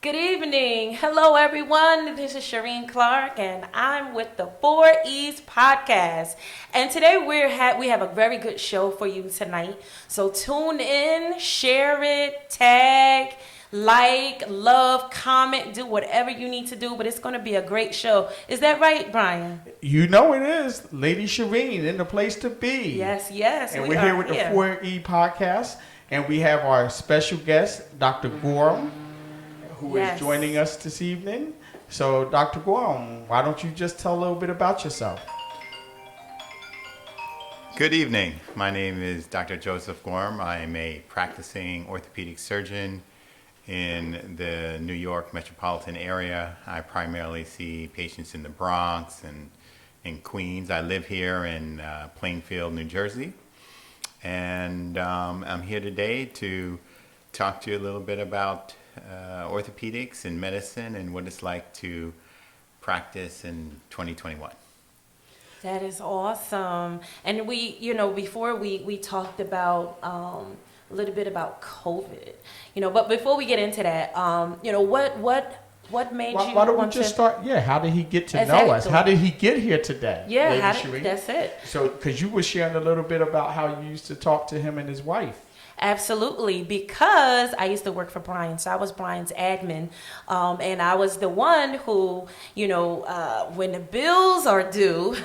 Good evening. Hello, everyone. This is Shareen Clark, and I'm with the 4E's podcast. And today we have a very good show for you tonight. So tune in, share it, tag, like, love, comment, do whatever you need to do. But it's going to be a great show. Is that right, Brian? You know it is. Lady Shareen in the place to be. Yes. And we're here with the 4E podcast, and we have our special guest, Dr. Gorum, who is joining us this evening. So, Dr. Gorum, why don't you just tell a little bit about yourself? Good evening. My name is Dr. Joseph Gorum. I am a practicing orthopedic surgeon in the New York metropolitan area. I primarily see patients in the Bronx and in Queens. I live here in Plainfield, New Jersey. And I'm here today to talk to you a little bit about orthopedics and medicine and what it's like to practice in 2021. That is awesome. And before we talked about a little bit about COVID, but before we get into that, what made you Why don't we just start? Yeah, how did he get to know us? How did he get here today? Yeah, that's it. So, because you were sharing a little bit about how you used to talk to him and his wife. Absolutely, because I used to work for Brian, so I was Brian's admin, and I was the one who, when the bills are due,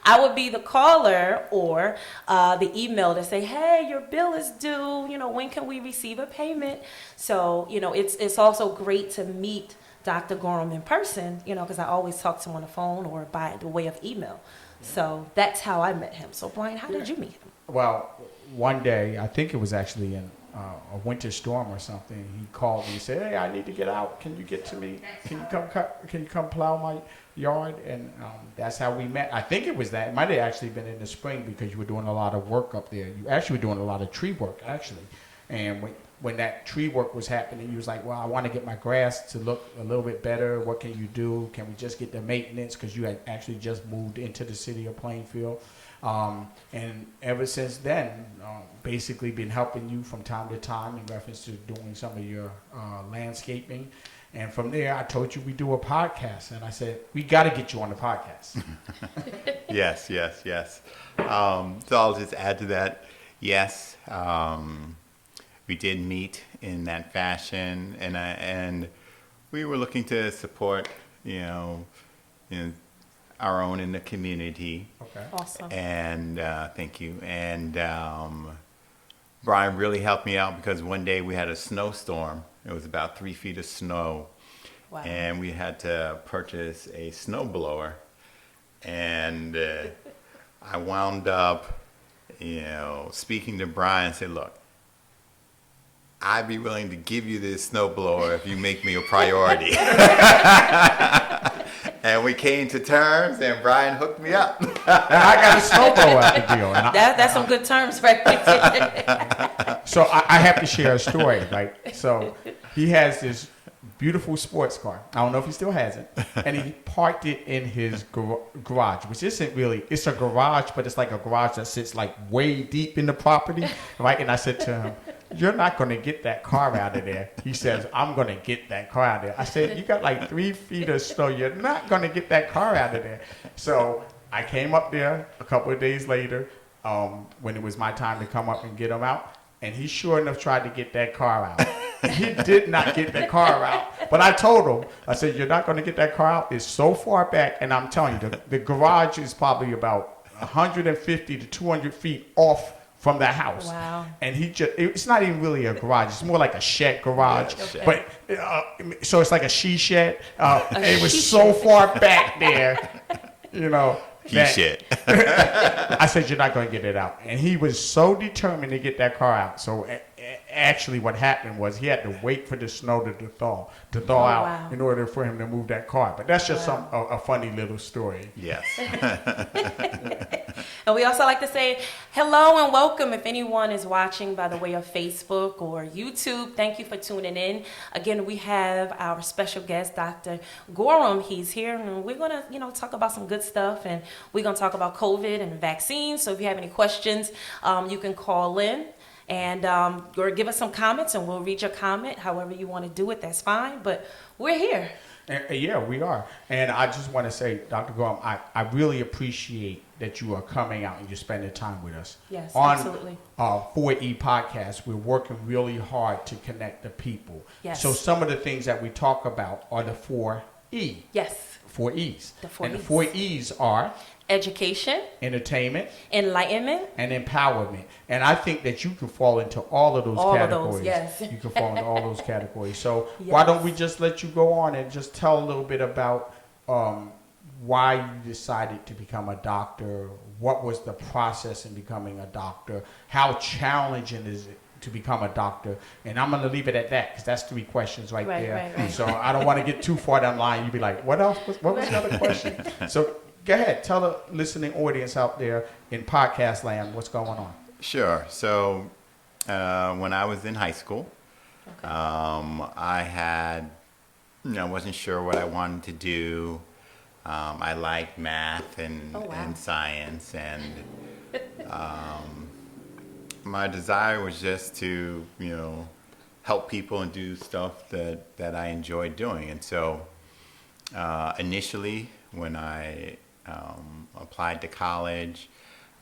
I would be the caller or the email to say, hey, your bill is due, when can we receive a payment? So, it's also great to meet Dr. Gorum in person, because I always talk to him on the phone or by the way of email. So that's how I met him. So, Brian, how did you meet him? Well, one day, I think it was actually in a winter storm or something. He called me and said, "Hey, I need to get out. Can you get to me? Can you come plow my yard?" And that's how we met. I think it was that. It might have actually been in the spring because you were doing a lot of work up there. You actually were doing a lot of tree work, actually. And when that tree work was happening, he was like, "Well, I want to get my grass to look a little bit better. What can you do? Can we just get the maintenance?" Because you had actually just moved into the city of Plainfield. And ever since then, basically been helping you from time to time in reference to doing some of your landscaping. And from there, I told you we do a podcast. And I said, we got to get you on the podcast. Yes. So I'll just add to that. Yes, we did meet in that fashion. And we were looking to support, our own in the community. Okay. Awesome. And thank you. And Brian really helped me out because one day we had a snowstorm. It was about 3 feet of snow. Wow. And we had to purchase a snow blower. And I wound up, speaking to Brian and said, look, I'd be willing to give you this snow blower if you make me a priority. And we came to terms, and Brian hooked me up. And I got a snowblower out the deal. And That's some good terms, right? So I have to share a story. So he has this beautiful sports car. I don't know if he still has it. And he parked it in his garage, which isn't really, it's a garage, but it's like a garage that sits like way deep in the property, right? And I said to him, you're not going to get that car out of there. He says, I'm going to get that car out of there. I said, you got like 3 feet of snow. You're not going to get that car out of there. So I came up there a couple of days later when it was my time to come up and get him out. And he sure enough tried to get that car out. He did not get that car out. But I told him, I said, you're not going to get that car out. It's so far back. And I'm telling you, the garage is probably about 150 to 200 feet off from the house. Wow. And it's not even really a garage. It's more like a shed garage. Yeah, But so it's like a she shed. It was so far back there, Shit. I said, you're not going to get it out. And he was so determined to get that car out. So actually what happened was he had to wait for the snow to thaw out wow. in order for him to move that car. But that's just a funny little story. Yes. And we also like to say hello and welcome if anyone is watching by the way of Facebook or YouTube. Thank you for tuning in. Again, we have our special guest, Dr. Gorum. He's here, and we're going to, talk about some good stuff, and we're going to talk about COVID and vaccines. So if you have any questions, you can call in And or give us some comments, and we'll read your comment. However you want to do it, that's fine. But we're here. Yeah, we are. And I just want to say, Dr. Gorum, I really appreciate that you are coming out and you're spending time with us. Yes, on, absolutely. 4E podcast, we're working really hard to connect the people. Yes. So some of the things that we talk about are the 4E. Yes. 4 E's. The 4 and E's. the 4 E's are Education, entertainment, enlightenment, and empowerment. And I think that you can fall into all of those categories. Yes. You can fall into all those categories. So why don't we just let you go on and just tell a little bit about why you decided to become a doctor? What was the process in becoming a doctor? How challenging is it to become a doctor? And I'm going to leave it at that because that's 3 questions right there. Right. So I don't want to get too far down the line. You'd be like, what else? What was the other question? So go ahead. Tell the listening audience out there in podcast land what's going on. Sure. So when I was in high school, I had, wasn't sure what I wanted to do. I liked math and science, and my desire was just to, help people and do stuff that I enjoyed doing. And so initially, when I applied to college,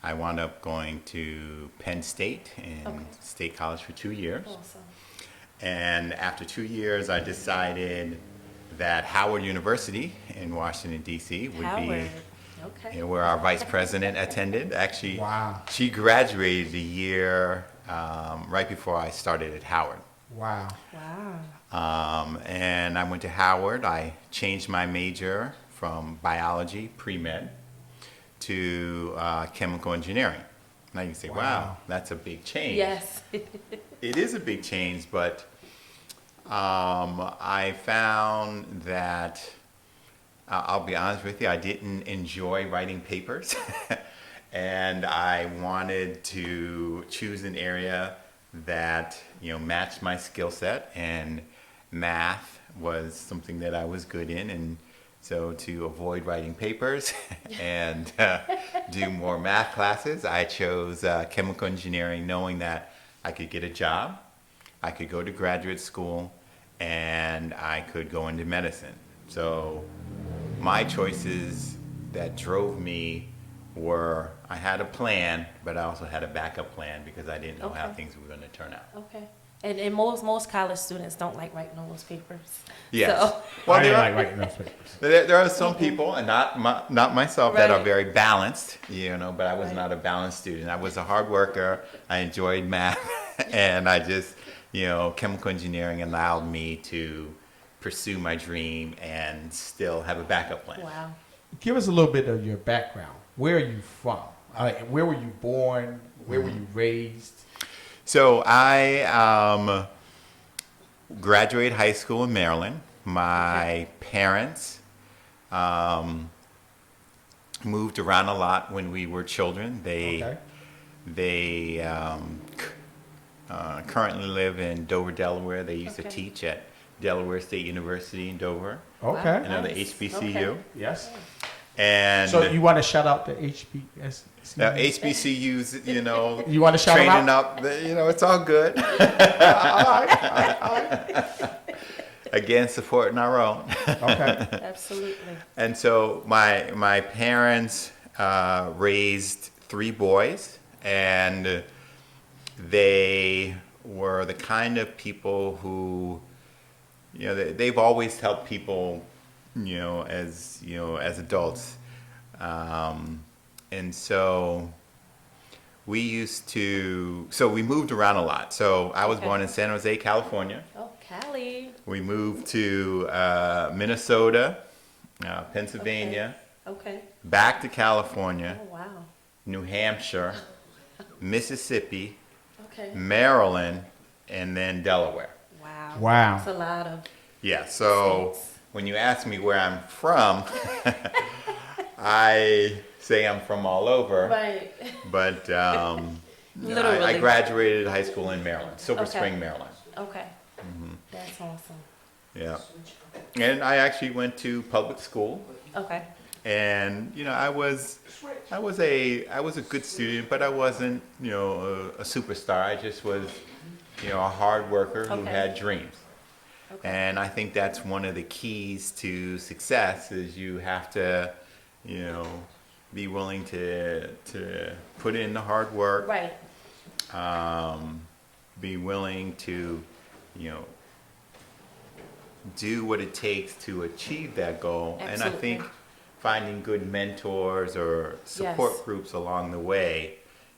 I wound up going to Penn State in State College for 2 years. Awesome. And after 2 years, I decided that Howard University in Washington, D.C. would Howard. be where our vice president attended. Actually, Wow. She graduated a year right before I started at Howard. Wow. And I went to Howard. I changed my major from biology, pre-med, to chemical engineering. Now you can say, wow, that's a big change. Yes. It is a big change, but I found that, I'll be honest with you, I didn't enjoy writing papers. And I wanted to choose an area that, matched my skill set, and math was something that I was good in. And so to avoid writing papers and do more math classes, I chose chemical engineering, knowing that I could get a job, I could go to graduate school, and I could go into medicine. So my choices that drove me were, I had a plan, but I also had a backup plan because I didn't know how things were going to turn out. Okay. And most college students don't like writing on those papers. Yes. So. Well, I didn't like writing those papers. There are some people, and not myself, that are Right. very balanced, but I was not a balanced student. I was a hard worker. I enjoyed math, and I just, chemical engineering allowed me to pursue my dream and still have a backup plan. Wow. Give us a little bit of your background. Where are you from? Where were you born? Where were you raised? So I graduated high school in Maryland. My parents moved around a lot when we were children. They currently live in Dover, Delaware. They used to teach at Delaware State University in Dover. Okay. The Nice. HBCU. Okay. Yes. And So you want to shout out the HBS? HBCUs, You want to shout them training out? up, it's all good. All right. Again, supporting our own. Okay. Absolutely. And so my parents raised 3 boys, and they were the kind of people who, they've always helped people, as adults. And so we moved around a lot. So I was born in San Jose, California. Oh, Cali. We moved to Minnesota, Pennsylvania, Okay. back to California, Oh, wow. New Hampshire, Mississippi, Okay. Maryland, and then Delaware. Wow. Wow. That's a lot of Yeah, so states. when you ask me where I'm from, I say I'm from all over, Right. but I Literally. graduated high school in Maryland, Silver Okay. Spring, Maryland. Okay. Mm-hmm. That's awesome. Yeah. And I actually went to public school. Okay. And I was a good student, but I wasn't a superstar. I just was a hard worker who Okay. had dreams. Okay. And I think that's one of the keys to success is you have to be willing to put in the hard work. Right. Be willing to do what it takes to achieve that goal. And I Absolutely. think finding good mentors or support Yes. groups along the way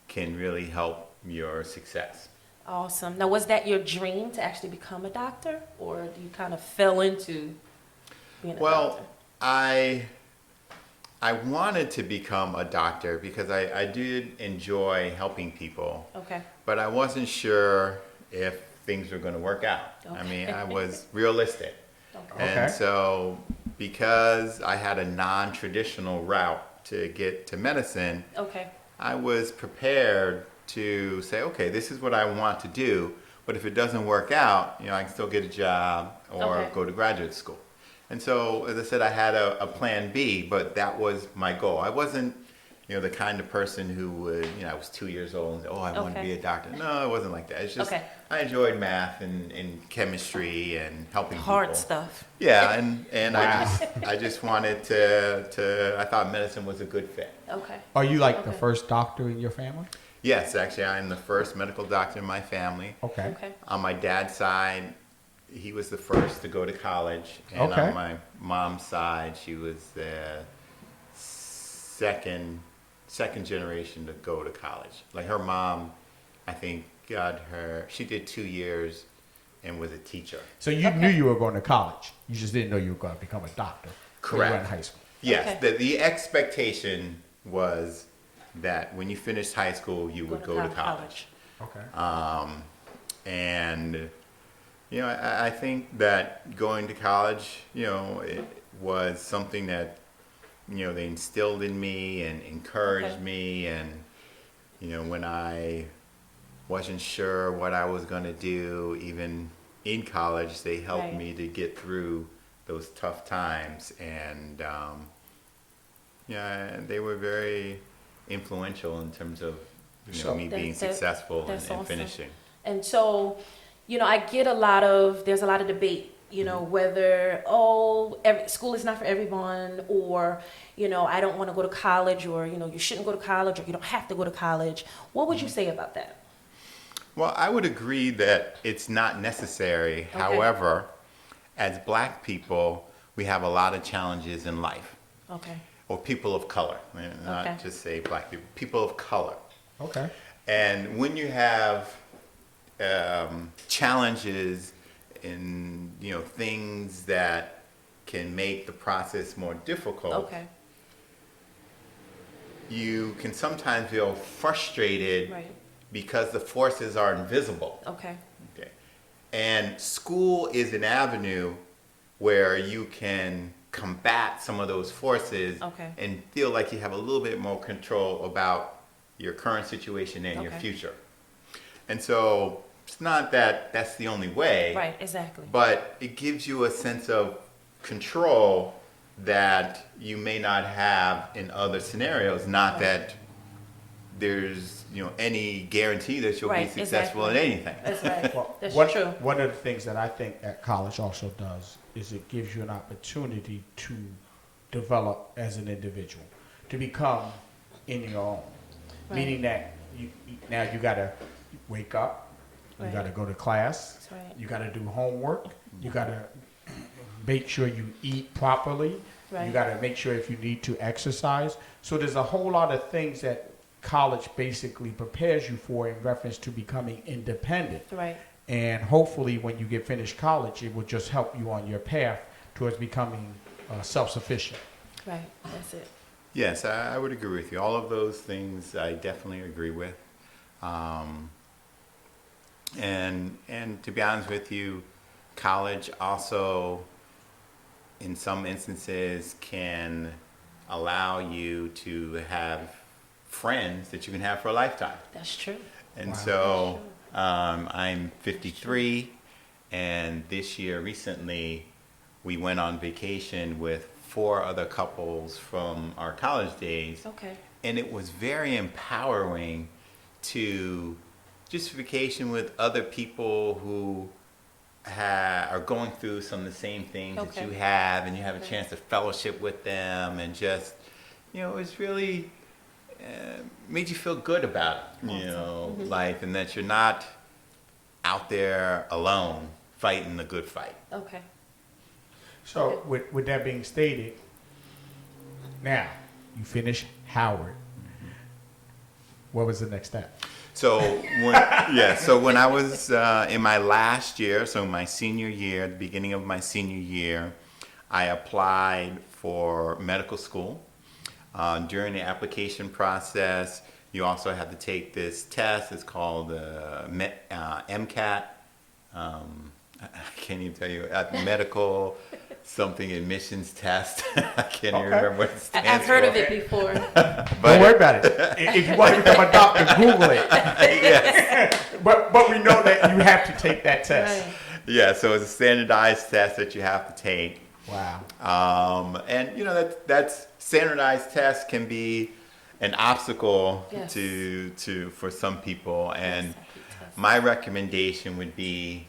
can really help your success. Awesome. Now, was that your dream to actually become a doctor, or you kind of fell into being a Well, doctor? I wanted to become a doctor because I did enjoy helping people, Okay. but I wasn't sure if things were going to work out. I mean, I was realistic. Okay. And so because I had a non-traditional route to get to medicine, Okay. I was prepared to say, okay, this is what I want to do, but if it doesn't work out, I can still get a job or Okay. go to graduate school. And so, as I said, I had a plan B, but that was my goal. I wasn't, the kind of person who would, I was 2 years old and said, oh, I want to Okay. be a doctor. No, it wasn't like that. It's just, Okay. I enjoyed math and chemistry and helping Hard people. stuff. Yeah, and Wow. I just wanted to, I thought medicine was a good fit. Okay. Are you like the Okay. first doctor in your family? Yes, actually, I'm the first medical doctor in my family. Okay. Okay. On my dad's side, he was the first to go to college, and Okay. on my mom's side, she was the second generation to go to college. Like her mom, I think she did 2 years and was a teacher. So you Okay. knew you were going to college. You just didn't know you were going to become a doctor. When you were in Correct. high school. Yes, Okay. the expectation was that when you finished high school, you would go to college. Okay. And I think that going to college, it was something that they instilled in me and encouraged Okay. me. And when I wasn't sure what I was going to do, even in college, they helped Right. me to get through those tough times. And they were very influential in terms of So- me being That- successful that's and awesome. finishing. And so, I get there's a lot of debate, whether, school is not for everyone, or, I don't want to go to college, or, you shouldn't go to college, or you don't have to go to college. What would you say about that? Well, I would agree that it's not necessary. Okay. However, as black people, we have a lot of challenges in life, Okay. or people of color, not Okay. just say black people, people of color. Okay. And when you have challenges in things that can make the process more difficult, Okay. you can sometimes feel frustrated Right. because the forces are invisible. Okay. Okay. And school is an avenue where you can combat some of those forces Okay. and feel like you have a little bit more control about your current situation and your Okay. future. And so it's not that that's the only way, Right. Exactly. but it gives you a sense of control that you may not have in other scenarios. Not that there's any guarantee that you'll Right, be successful exactly. in anything. That's right. Well, That's one, true. one of the things that I think that college also does is it gives you an opportunity to develop as an individual, to become in your own. Right. Meaning that now you got to wake up, you Right. got to go to class, That's right. you got to do homework, you got to make sure you eat properly, you Right. got to make sure if you need to exercise. So there's a whole lot of things that college basically prepares you for in reference to becoming independent. Right. And hopefully when you get finished college, it will just help you on your path towards becoming self-sufficient. Right. That's it. Yes, I would agree with you. All of those things I definitely agree with. And to be honest with you, college also, in some instances, can allow you to have friends that you can have for a lifetime. That's true. And Wow. so I'm 53, and this year recently we went on vacation with 4 other couples from our college days. Okay. And it was very empowering to justification with other people who are going through some of the same things that you have, and you have a chance to fellowship with them, and just, it's really made you feel good about, life, and that you're not out there alone fighting the good fight. Okay. So with that being stated, now you finish Howard. What was the next step? So when I was in my last year, so my senior year, the beginning of my senior year, I applied for medical school. During the application process, you also have to take this test. It's called MCAT. I can't even tell you, medical something admissions test. I can't even remember what it stands for. I've heard of it before. Don't worry about it. If you want to become a doctor, Google it. Yes. But we know that you have to take that test. Right. Yeah, so it's a standardized test that you have to take. Wow. And that's standardized test can be an obstacle Yes. to for some people. And Yes, I hate tests. my recommendation would be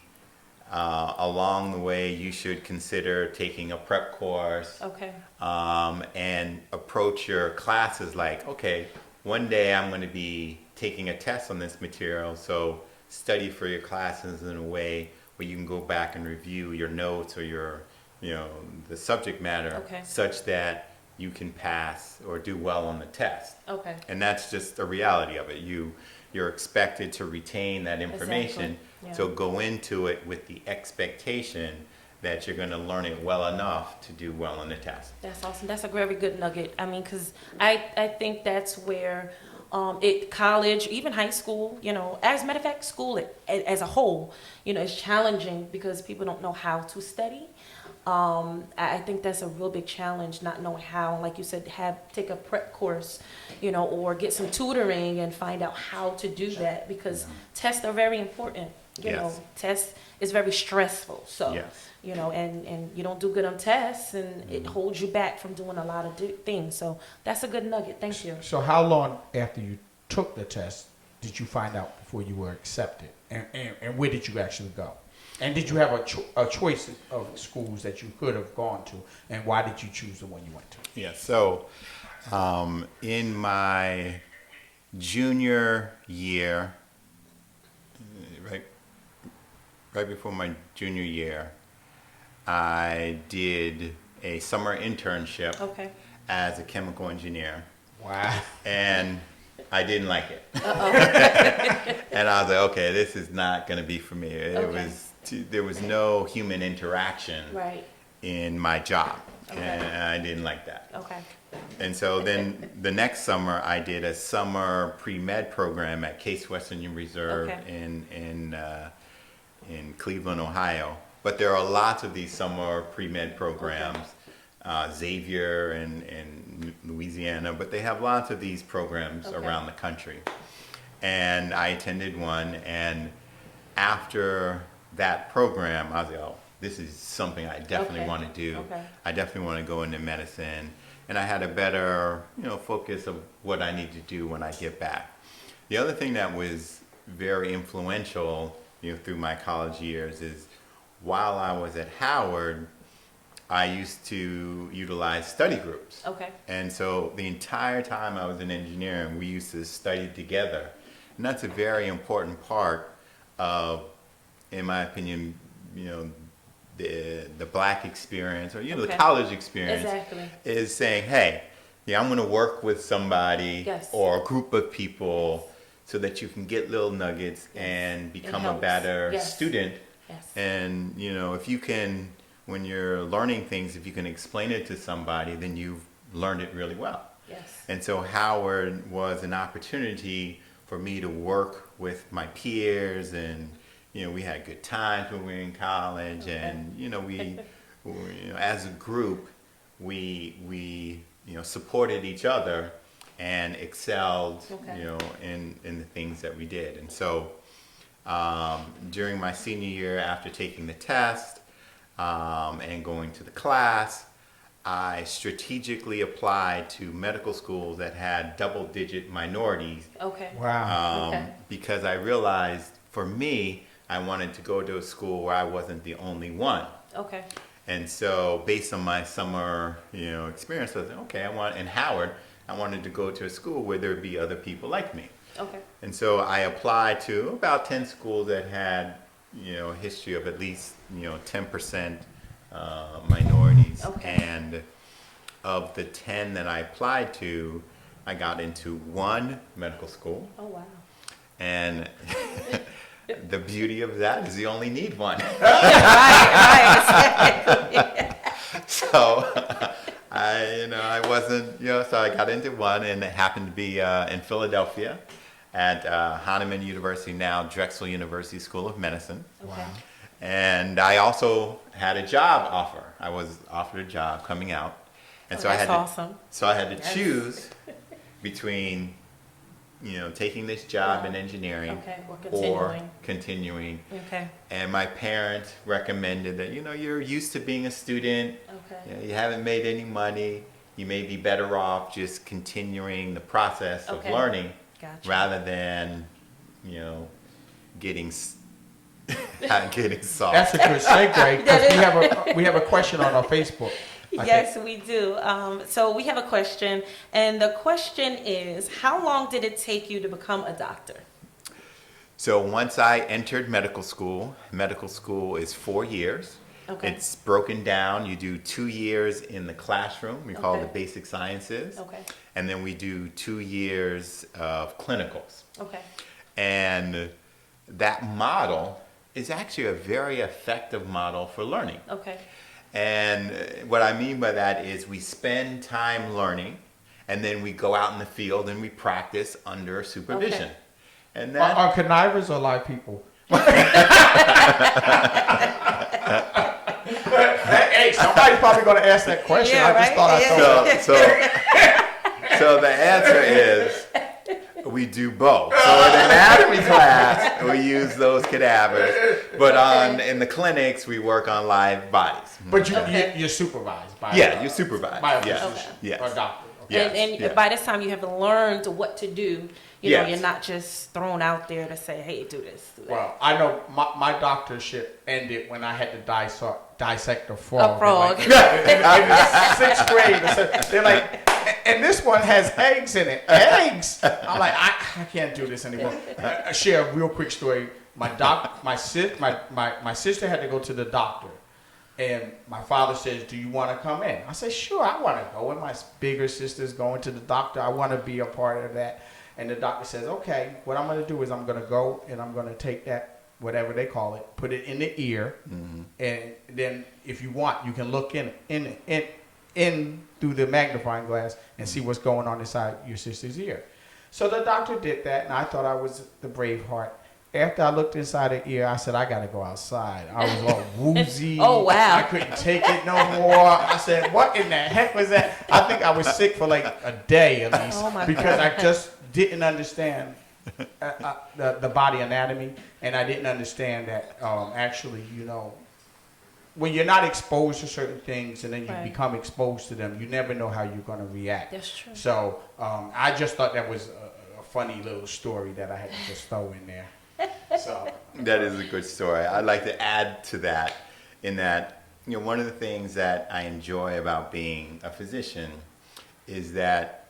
along the way you should consider taking a prep course. Okay. And approach your classes like, okay, one day I'm going to be taking a test on this material, so study for your classes in a way where you can go back and review your notes or your, the subject matter, Okay. such that you can pass or do well on the test. Okay. And that's just the reality of it. You're expected to retain that information, Exactly. Yeah. so go into it with the expectation that you're going to learn it well enough to do well on the test. That's awesome. That's a very good nugget. I mean, because I think that's where college, even high school, as a matter of fact, school as a whole, is challenging because people don't know how to study. I think that's a real big challenge, not knowing how, like you said, take a prep course, or get some tutoring and find out how to do that, because tests are very important. Yes. Tests is very stressful. So, Yes. and you don't do good on tests, and it holds you back from doing a lot of things. So that's a good nugget. Thank you. So how long after you took the test did you find out before you were accepted? And where did you actually go? And did you have a choice of schools that you could have gone to? And why did you choose the one you went to? Yeah, so in my junior year, right before my junior year, I did a summer internship Okay. as a chemical engineer, Wow. and I didn't like it. And I was like, okay, this is not going to be for me. There was no human interaction Right. in my job, Okay. and I didn't like that. Okay. And so then the next summer, I did a summer pre-med program at Case Western Reserve Okay. in Cleveland, Ohio. But there are lots of these summer pre-med programs, Xavier in Louisiana, but they have lots of these programs Okay. around the country. And I attended one, and after that program, I was like, oh, this is something I definitely Okay. want to do. Okay. I definitely want to go into medicine. And I had a better, focus of what I need to do when I get back. The other thing that was very influential, through my college years is while I was at Howard, I used to utilize study groups. Okay. And so the entire time I was in engineering, we used to study together. And that's a very important part of, in my opinion, the black experience, or the Okay. college experience, Exactly. is saying, hey, I'm going to work with somebody Yes. or a group of people so that you can get little nuggets Yes. and become a helps. better Yes. student. Yes. And if you can, when you're learning things, if you can explain it to somebody, then you've learned it really well. Yes. And so Howard was an opportunity for me to work with my peers, and we had good times when we were in college. Okay. And we as a group, we supported each other and excelled Okay. in the things that we did. And so during my senior year, after taking the test and going to the class, I strategically applied to medical schools that had double-digit minorities Okay. Wow. Okay. because I realized for me, I wanted to go to a school where I wasn't the only one. Okay. And so based on my summer, experience, I was like, okay, in Howard, I wanted to go to a school where there'd be other people like me. Okay. And so I applied to about 10 schools that had, a history of at least, 10% minorities. Okay. And of the 10 that I applied to, I got into one medical school. Oh wow. And the beauty of that is you only need one. Right. So I wasn't, so I got into one, and it happened to be in Philadelphia at Hahnemann University, now Drexel University School of Medicine. Okay. And I also had a job offer. I was offered a job coming out. And so I had awesome. I had to choose between, taking this job in engineering Okay. Or or continuing. continuing. Okay. And my parents recommended that, you're used to being a student. Okay. You haven't made any money. You may be better off just continuing the process of Okay. learning Gotcha. rather than, getting getting soft. That's a good segue because we have a question on our Facebook. Yes, we do. So we have a question, and the question is, how long did it take you to become a doctor? So once I entered medical school is 4 years. Okay. It's broken down. You do 2 years in the classroom. We call it Okay. the basic sciences. Okay. And then we do 2 years of clinicals. Okay. And that model is actually a very effective model for learning. Okay. And what I mean by that is we spend time learning, and then we go out in the field and we practice under supervision. Okay. And that, Are connivers or live people? Hey, somebody's probably going to ask that question. Yeah, I just thought I right? told Yeah. so the answer is we do both. So in anatomy class, we use those cadavers, but in the clinics, we work on live bodies. But Okay. you're supervised by You're supervised. by a Yes. physician Yes. or doctor. Okay. Yes, And yes. by this time, you have learned what to do. Yes. You're not just thrown out there to say, "Hey, do this, do that." Well, I know my doctorship ended when I had to dissect a frog. A frog. Like, in the sixth grade, they're like, and this one has eggs in it. Eggs. I'm like, I can't do this anymore. I share a real quick story. My sister had to go to the doctor, and my father says, "Do you want to come in?" I said, "Sure, I want to go." And my bigger sister's going to the doctor. I want to be a part of that. And the doctor says, "Okay, what I'm going to do is I'm going to go and I'm going to take that, whatever they call it, put it in the ear, and then if you want, you can look in through the magnifying glass and see what's going on inside your sister's ear." So the doctor did that, and I thought I was the brave heart. After I looked inside her ear, I said, "I got to go outside." I was all woozy. Oh, wow. I couldn't take it no more. I said, "What in the heck was that?" I think I was sick for like a day at least Oh, my because God. I just didn't understand the body anatomy, and I didn't understand that actually, when you're not exposed to certain things and then you Right. become exposed to them, you never know how you're going to react. That's true. So I just thought that was a funny little story that I had to just throw in there. So That is a good story. I'd like to add to that in that, one of the things that I enjoy about being a physician is that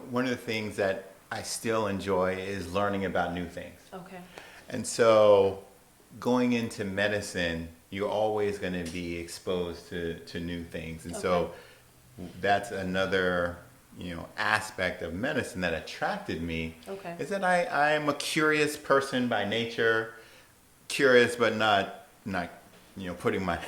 one of the things that I still enjoy is learning about new things. Okay. And so going into medicine, you're always going to be exposed to new things. And so that's another, aspect of medicine that attracted me. Okay. Is that I'm a curious person by nature, curious but not putting my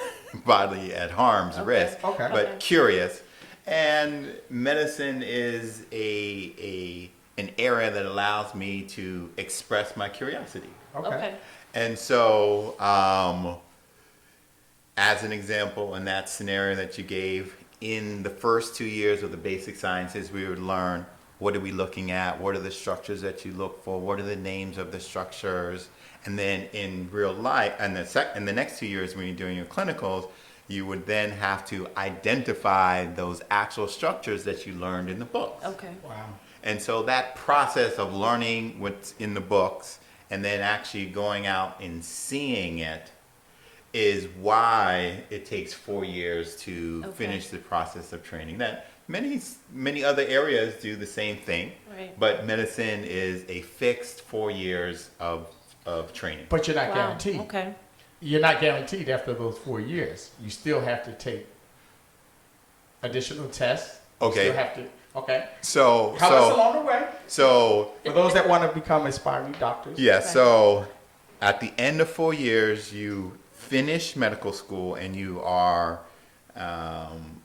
body at harm's risk, Okay. but Okay. curious. And medicine is an area that allows me to express my curiosity. okay. And so, as an example, in that scenario that you gave, in the first 2 years of the basic sciences, we would learn what are we looking at? What are the structures that you look for? What are the names of the structures? And then in real life, and in the next 2 years when you're doing your clinicals, you would then have to identify those actual structures that you learned in the books. Okay. Wow. And so that process of learning what's in the books and then actually going out and seeing it is why it takes 4 years to finish the process of training. That many other areas do the same thing, Right. but medicine is a fixed 4 years of training. But you're not Wow. guaranteed. Okay. You're not guaranteed after those 4 years. You still have to take additional tests. You Okay. still have to. Okay. So Help us along the way. so For those that want to become aspiring doctors. yeah, so at the end of 4 years, you finish medical school and you are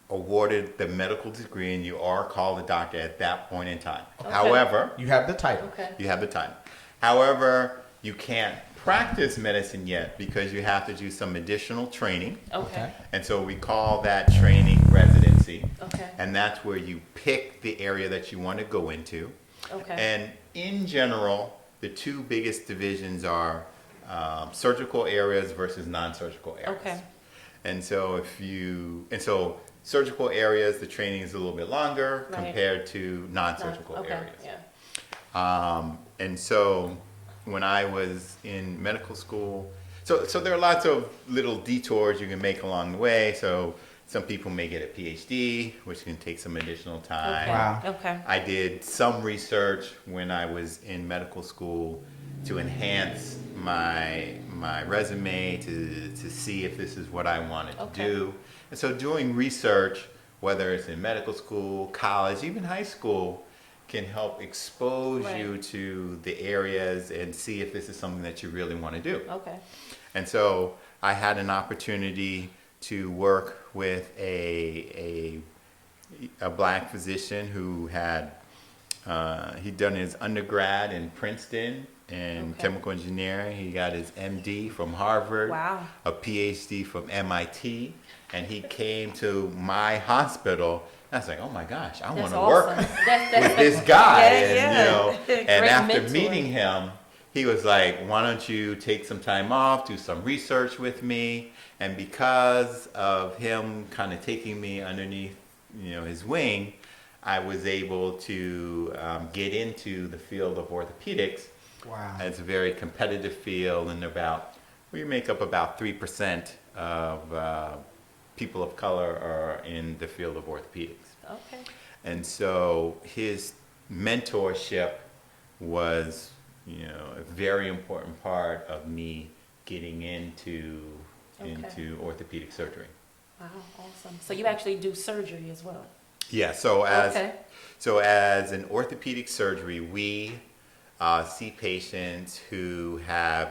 awarded the medical degree and you are called a doctor at that point in time. Okay. However, You have the title. Okay. you have the time. However, you can't practice medicine yet because you have to do some additional training. Okay. And so we call that training residency. Okay. And that's where you pick the area that you want to go into. Okay. And in general, the two biggest divisions are surgical areas versus non-surgical areas. Okay. And so surgical areas, the training is a little bit longer Right. compared to non-surgical Okay. areas. Yeah. And so when I was in medical school, so there are lots of little detours you can make along the way. So some people may get a PhD, which can take some additional time. Okay. Wow. Okay. I did some research when I was in medical school to enhance my resume to see if this is what I wanted to Okay. do. And so doing research, whether it's in medical school, college, even high school, can help expose Right. you to the areas and see if this is something that you really want to do. Okay. And so I had an opportunity to work with a black physician who had he'd done his undergrad in Princeton in Okay. chemical engineering. He got his MD from Harvard, Wow. a PhD from MIT, and he came to my hospital. I was like, oh my gosh, I want That's to awesome. work That's with this guy. Yeah, And, yeah. you know, Great and after mentor. meeting him, he was like, why don't you take some time off, do some research with me? And because of him kind of taking me underneath, his wing, I was able to get into the field of orthopedics. Wow. It's a very competitive field, and we make up about 3% of people of color are in the field of orthopedics. Okay. And so his mentorship was, a very important part of me getting into orthopedic surgery. Wow. Awesome. So you actually do surgery as well. Yeah. So Okay. as an orthopedic surgery, we see patients who have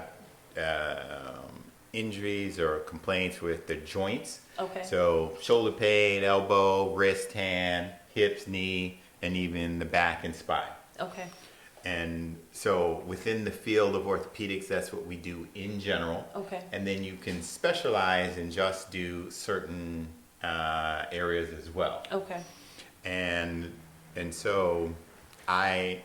injuries or complaints with the joints. Okay. So shoulder pain, elbow, wrist, hand, hips, knee, and even the back and spine. Okay. And so within the field of orthopedics, that's what we do in general. Okay. And then you can specialize and just do certain areas as well. Okay. And so I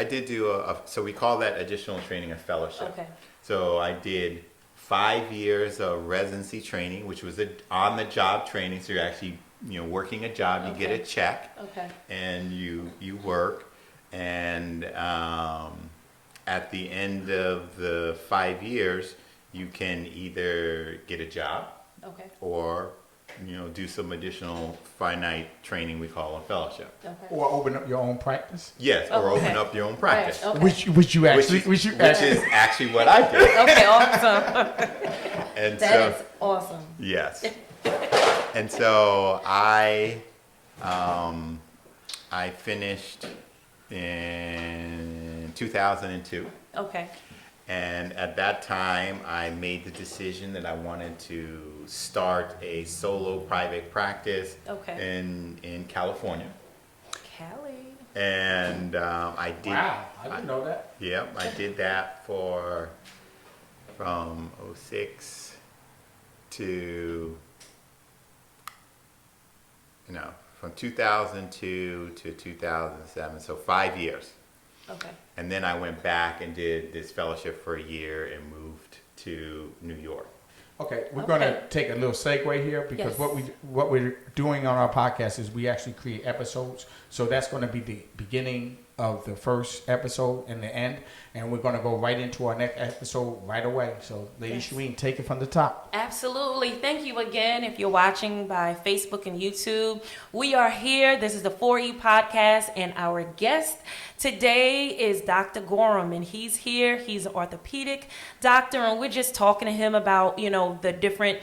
did do so we call that additional training a fellowship. Okay. So I did 5 years of residency training, which was on-the-job training. So you're actually, working a job, you get a Okay. check, Okay. and you work. And at the end of the 5 years, you can either get a job Okay. or do some additional finite training we call a fellowship. Okay. Or open up your own practice. Yes, or Oh, okay. open up your own practice. Right. Okay. Which you actually, Which is actually what I did. Okay. Awesome. And That so is awesome. yes. And so I finished in 2002. Okay. And at that time, I made the decision that I wanted to start a solo private practice Okay. in California. Cali. And I did. Wow, I didn't know that. Yep, I did that from 2006 to from 2002 to 2007, so 5 years. Okay. And then I went back and did this fellowship for a year and moved to New York. Okay, we're going to take a little segue here because what we're doing on our podcast is we actually create episodes. So that's going to be the beginning of the first episode and the end, and we're going to go right into our next episode right away. So, Lady Shareen, take it from the top. Absolutely. Thank you again. If you're watching by Facebook and YouTube, we are here. This is the 4E podcast, and our guest today is Dr. Gorum, and he's here. He's an orthopedic doctor, and we're just talking to him about, the different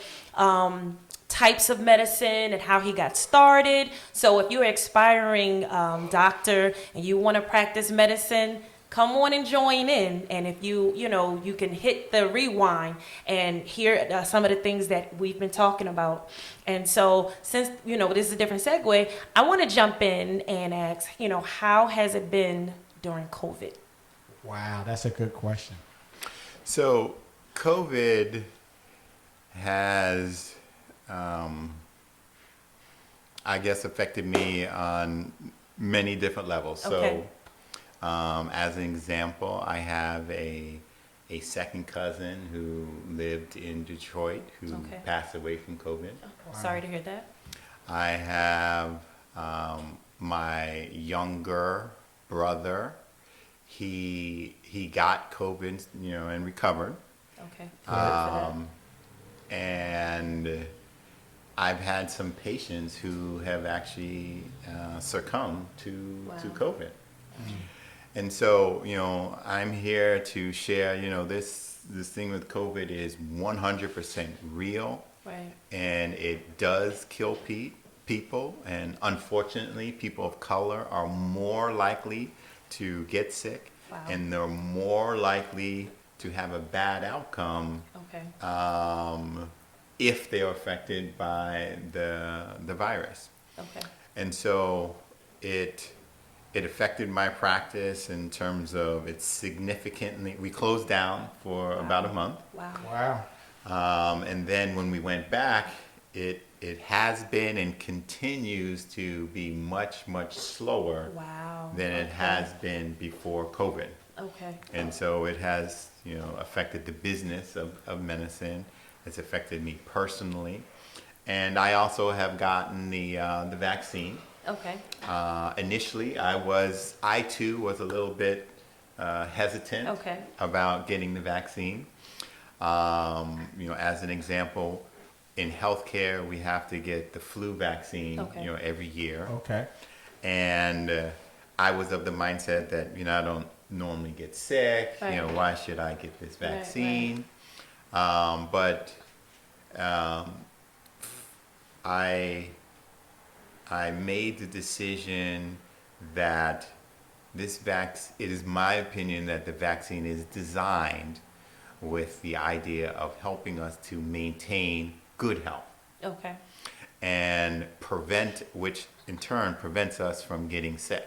types of medicine and how he got started. So if you're an aspiring doctor and you want to practice medicine, come on and join in. And if you can hit the rewind and hear some of the things that we've been talking about. And so since, this is a different segue, I want to jump in and ask, how has it been during COVID? Wow, that's a good question. So COVID has, I guess, affected me on many different levels. Okay. So, as an example, I have a second cousin who lived in Detroit who passed away from COVID. Wow. Sorry to hear that. I have my younger brother. He got COVID, and recovered. Okay. And I've had some patients who have actually succumbed to COVID. And so, I'm here to share, this thing with COVID is 100% real. Right. And it does kill people. And unfortunately, people of color are more likely to get sick. Wow. And they're more likely to have a bad outcome. Okay. If they are affected by the virus. Okay. And so it affected my practice in terms of it significantly. We closed down for about a month. Wow. And then when we went back, it has been and continues to be much, much slower than it has been before COVID. Okay. And so it has, affected the business of medicine. It's affected me personally. And I also have gotten the vaccine. Okay. Initially, I too was a little bit hesitant about getting the vaccine. As an example, in healthcare, we have to get the flu vaccine, every year. Okay. And I was of the mindset that, I don't normally get sick. Right. Why should I get this vaccine? Right. But I made the decision that it is my opinion that the vaccine is designed with the idea of helping us to maintain good health. Okay. And which in turn prevents us from getting sick.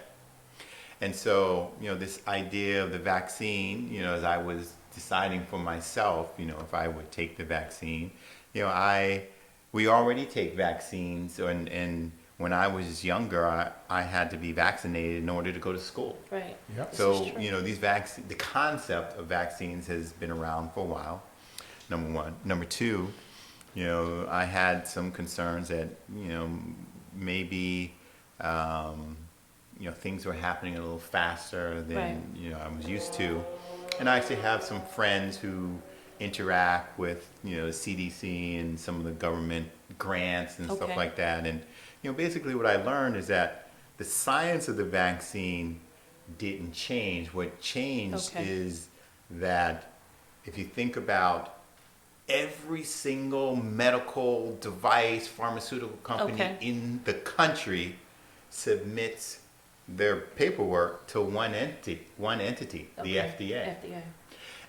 And so, this idea of the vaccine, as I was deciding for myself, if I would take the vaccine, we already take vaccines, and when I was younger, I had to be vaccinated in order to go to school. Right. Yep. So, the concept of vaccines has been around for a while, number one. Number two, I had some concerns that, maybe, things were happening a little faster than, I was used to. And I actually have some friends who interact with, the CDC and some of the government grants and stuff like that. And, basically what I learned is that the science of the vaccine didn't change. What changed is that if you think about every single medical device, pharmaceutical company in the country submits their paperwork to one entity, the FDA.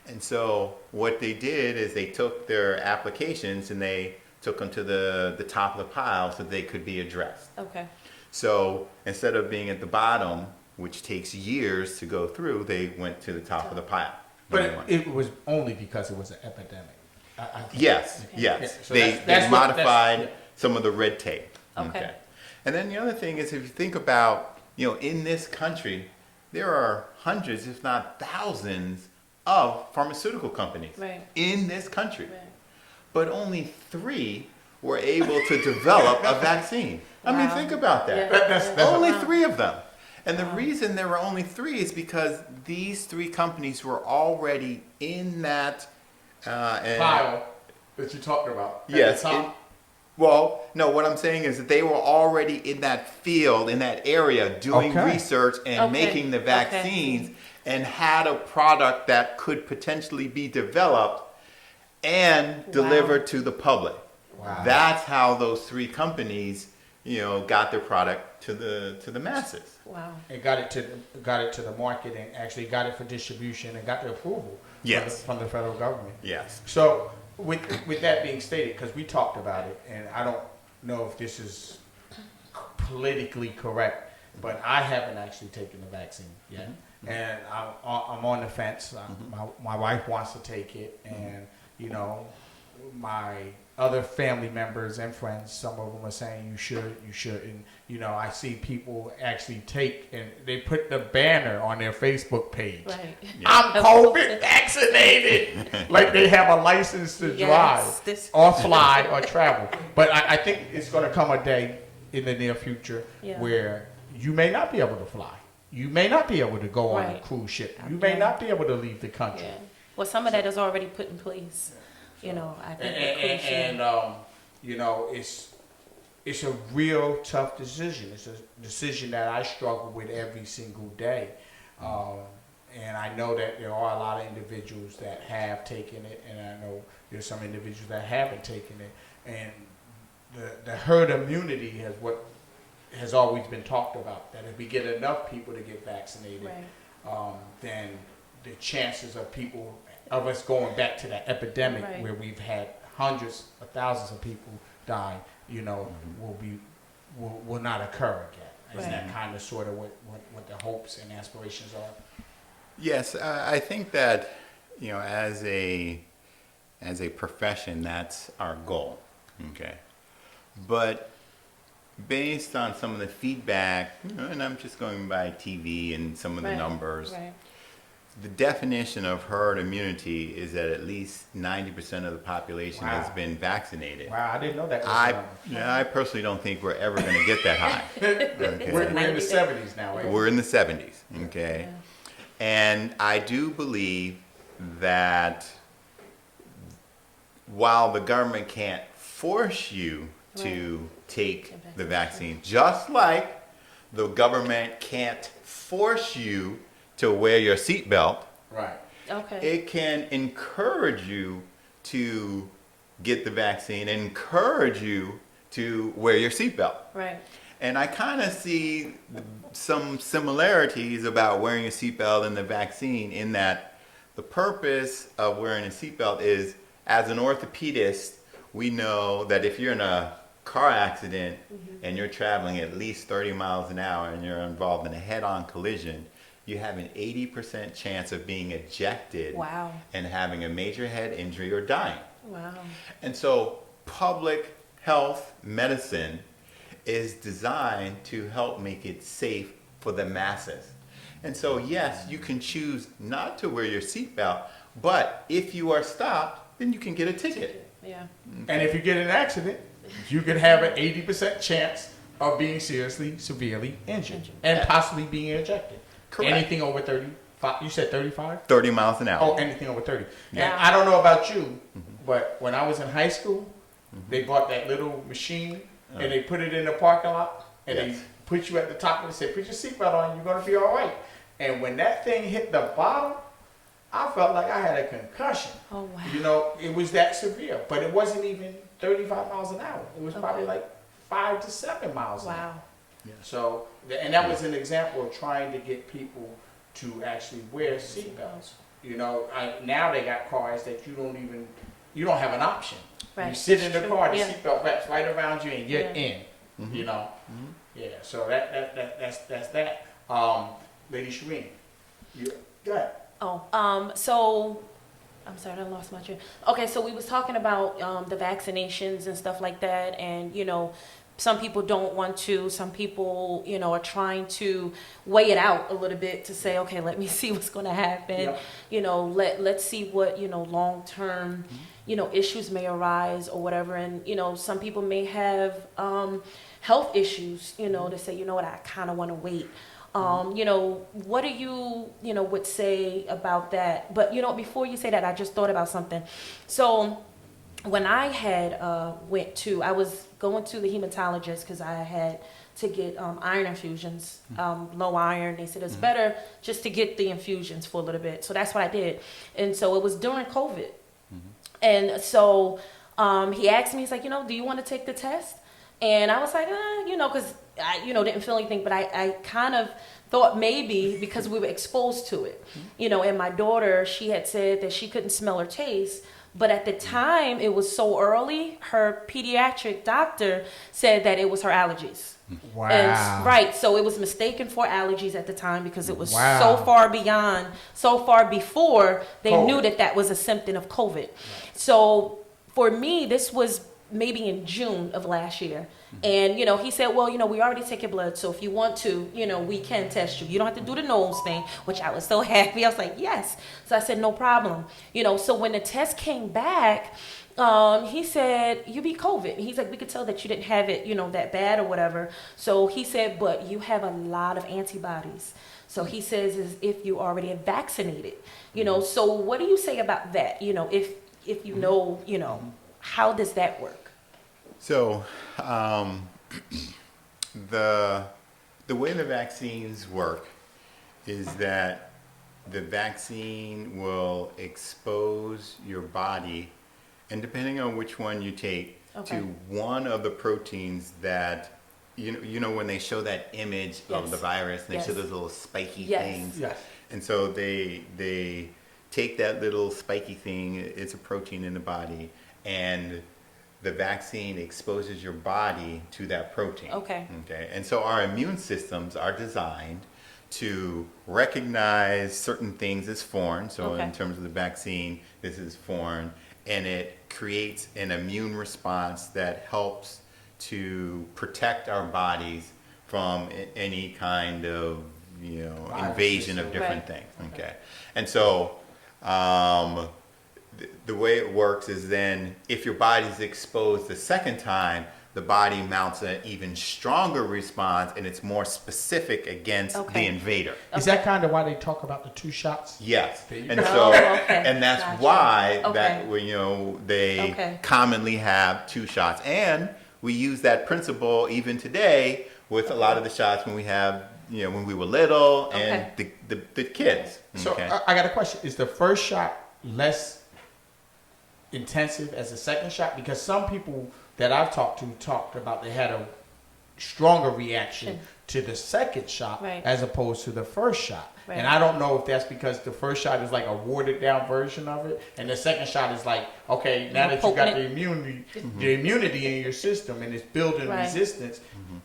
And so what they did is they took their applications and they took them to the top of the pile so they could be addressed. Okay. So instead of being at the bottom, which takes years to go through, they went to the top of the pile. But it was only because it was an epidemic. Yes. Yeah, so They modified some of the red tape. Okay. And then the other thing is, if you think about, in this country, there are hundreds, if not thousands, of pharmaceutical companies in this country. Right. But only 3 were able to develop a vaccine. I mean, think about that. Yeah. That's only 3 of them. And the reason there were only 3 is because these 3 companies were already in that pile that you talked about. Yes. Well, no, what I'm saying is that they were already in that field, in that area, doing research and making the vaccines and had a product that could potentially be developed and delivered to the public. Wow. That's how those 3 companies, got their product to the masses. Wow. And got it to the market and actually got it for distribution and got the approval from the federal government. Yes. So with that being stated, because we talked about it, and I don't know if this is politically correct, but I haven't actually taken the vaccine yet. Mm-hmm. And I'm on the fence. My wife wants to take it, and my other family members and friends, some of them are saying you should, and I see people actually take and they put the banner on their Facebook page. Right. Yeah. I'm COVID vaccinated, like they have a license to drive or fly or travel. But I think it's going to come a day in the near future where you may not be able to fly. You may not be able to go on a cruise ship. You may not be able to leave the country. Yeah. Well, some of that is already put in place. I think it's a real tough decision. It's a decision that I struggle with every single day. And I know that there are a lot of individuals that have taken it, and I know there's some individuals that haven't taken it. And the herd immunity has always been talked about, that if we get enough people to get vaccinated, then the chances of us going back to that epidemic where we've had hundreds of thousands of people die, will not occur again. Isn't that kind of sort of what the hopes and aspirations are? Yes, I think that as a profession, that's our goal. Okay, but based on some of the feedback, and I'm just going by TV and some of the numbers. Right. The definition of herd immunity is that at least 90% of the population has been vaccinated. Wow, I didn't know that. I personally don't think we're ever going to get that high. Okay. We're in the 70s now. Right? We're in the 70s, okay? Yeah. And I do believe that while the government can't force you to take the vaccine, just like the government can't force you to wear your seatbelt. Right. Okay. It can encourage you to get the vaccine, encourage you to wear your seatbelt. Right. And I kind of see some similarities about wearing a seatbelt and the vaccine, in that the purpose of wearing a seatbelt is, as an orthopedist, we know that if you're in a car accident and you're traveling at least 30 miles an hour and you're involved in a head-on collision, you have an 80% chance of being ejected and having a major head injury or dying. Wow. And so public health medicine is designed to help make it safe for the masses. And so, yes, you can choose not to wear your seatbelt, but if you are stopped, then you can get a ticket. Yeah. And if you get in an accident, you could have an 80% chance of being seriously, severely injured and possibly being ejected. Correct. Anything over 35, you said 35? 30 miles an hour. Oh, anything over 30. Yeah. And I don't know about you, but when I was in high school, they bought that little machine and they put it in the parking lot and they put you at the top and they said, put your seatbelt on, you're going to be all right. And when that thing hit the bottom, I felt like I had a concussion. Oh, wow. It was that severe, but it wasn't even 35 miles an hour. It was probably like 5 to 7 miles an hour. Wow. Yeah. So, and that was an example of trying to get people to actually wear seatbelts. Now they got cars that you don't have an option. Right. You sit in the car, the seatbelt wraps right around you, and you're in. Yeah. So that's that. Lady Shareen, go ahead. So I'm sorry, I lost my train. Okay, so we was talking about the vaccinations and stuff like that, and some people don't want to. Some people, are trying to weigh it out a little bit to say, okay, let me see what's going to happen. Yep. Let's see what, long term, issues may arise or whatever. And, some people may have health issues, to say, you know what, I kind of want to wait. What do you, would say about that? But, before you say that, I just thought about something. So when I had I was going to the hematologist because I had to get iron infusions, low iron. They said it's better just to get the infusions for a little bit. So that's what I did. And so it was during COVID. And so he asked me, he's like, do you want to take the test? And I was like, because I, didn't feel anything, but I kind of thought maybe because we were exposed to it, and my daughter, she had said that she couldn't smell or taste. But at the time, it was so early, her pediatric doctor said that it was her allergies. Wow. And, right. So it was mistaken for allergies at the time because it was so far before they COVID. knew that was a symptom of COVID. Right. So for me, this was maybe in June of last year. And, he said, well, we already take your blood. So if you want to, we can test you. You don't have to do the nose thing, which I was so happy. I was like, yes. So I said, no problem. So when the test came back, he said, you beat COVID. He's like, we could tell that you didn't have it, that bad or whatever. So he said, but you have a lot of antibodies. So he says, as if you already are vaccinated, So what do you say about that? If how does that work? So, the way the vaccines work is that the vaccine will expose your body, and depending on which one you take, to one of the proteins that, when they show that image of the virus, and they show those little spiky things. Yes. And so they take that little spiky thing, it's a protein in the body, and the vaccine exposes your body to that protein. Okay. And so our immune systems are designed to recognize certain things as foreign. So in terms of the vaccine, this is foreign, and it creates an immune response that helps to protect our bodies from any kind of, invasion of different things. And so, the way it works is then if your body's exposed the second time, the body mounts an even stronger response, and it's more specific against the invader. Is that kind of why they talk about the 2 shots? Yes. And go. so, and that's why that they Okay. commonly have 2 shots. And we use that principle even today with a lot of the shots when we have, when we were little and the kids. So I got a question. Is the first shot less intensive as the second shot? Because some people that I've talked about they had a stronger reaction to the second shot as opposed to the first shot. And I don't know if that's because the first shot is like a watered down version of it, and the second shot is like, okay, now that you got the immunity in your system and it's building resistance,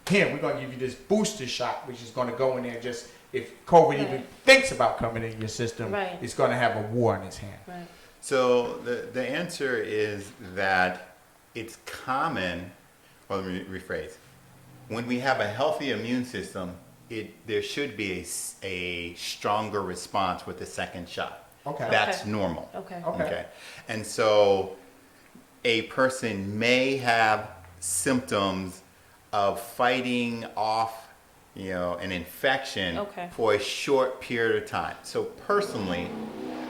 here we're gonna give you this booster shot, which is gonna go in there just if COVID even thinks about coming in your system, it's gonna have a war in its hand. So the answer is that it's common, well, let me rephrase. When we have a healthy immune system, there should be a stronger response with the second shot. That's normal. Okay. And so a person may have symptoms of fighting off, an infection for a short period of time. So personally,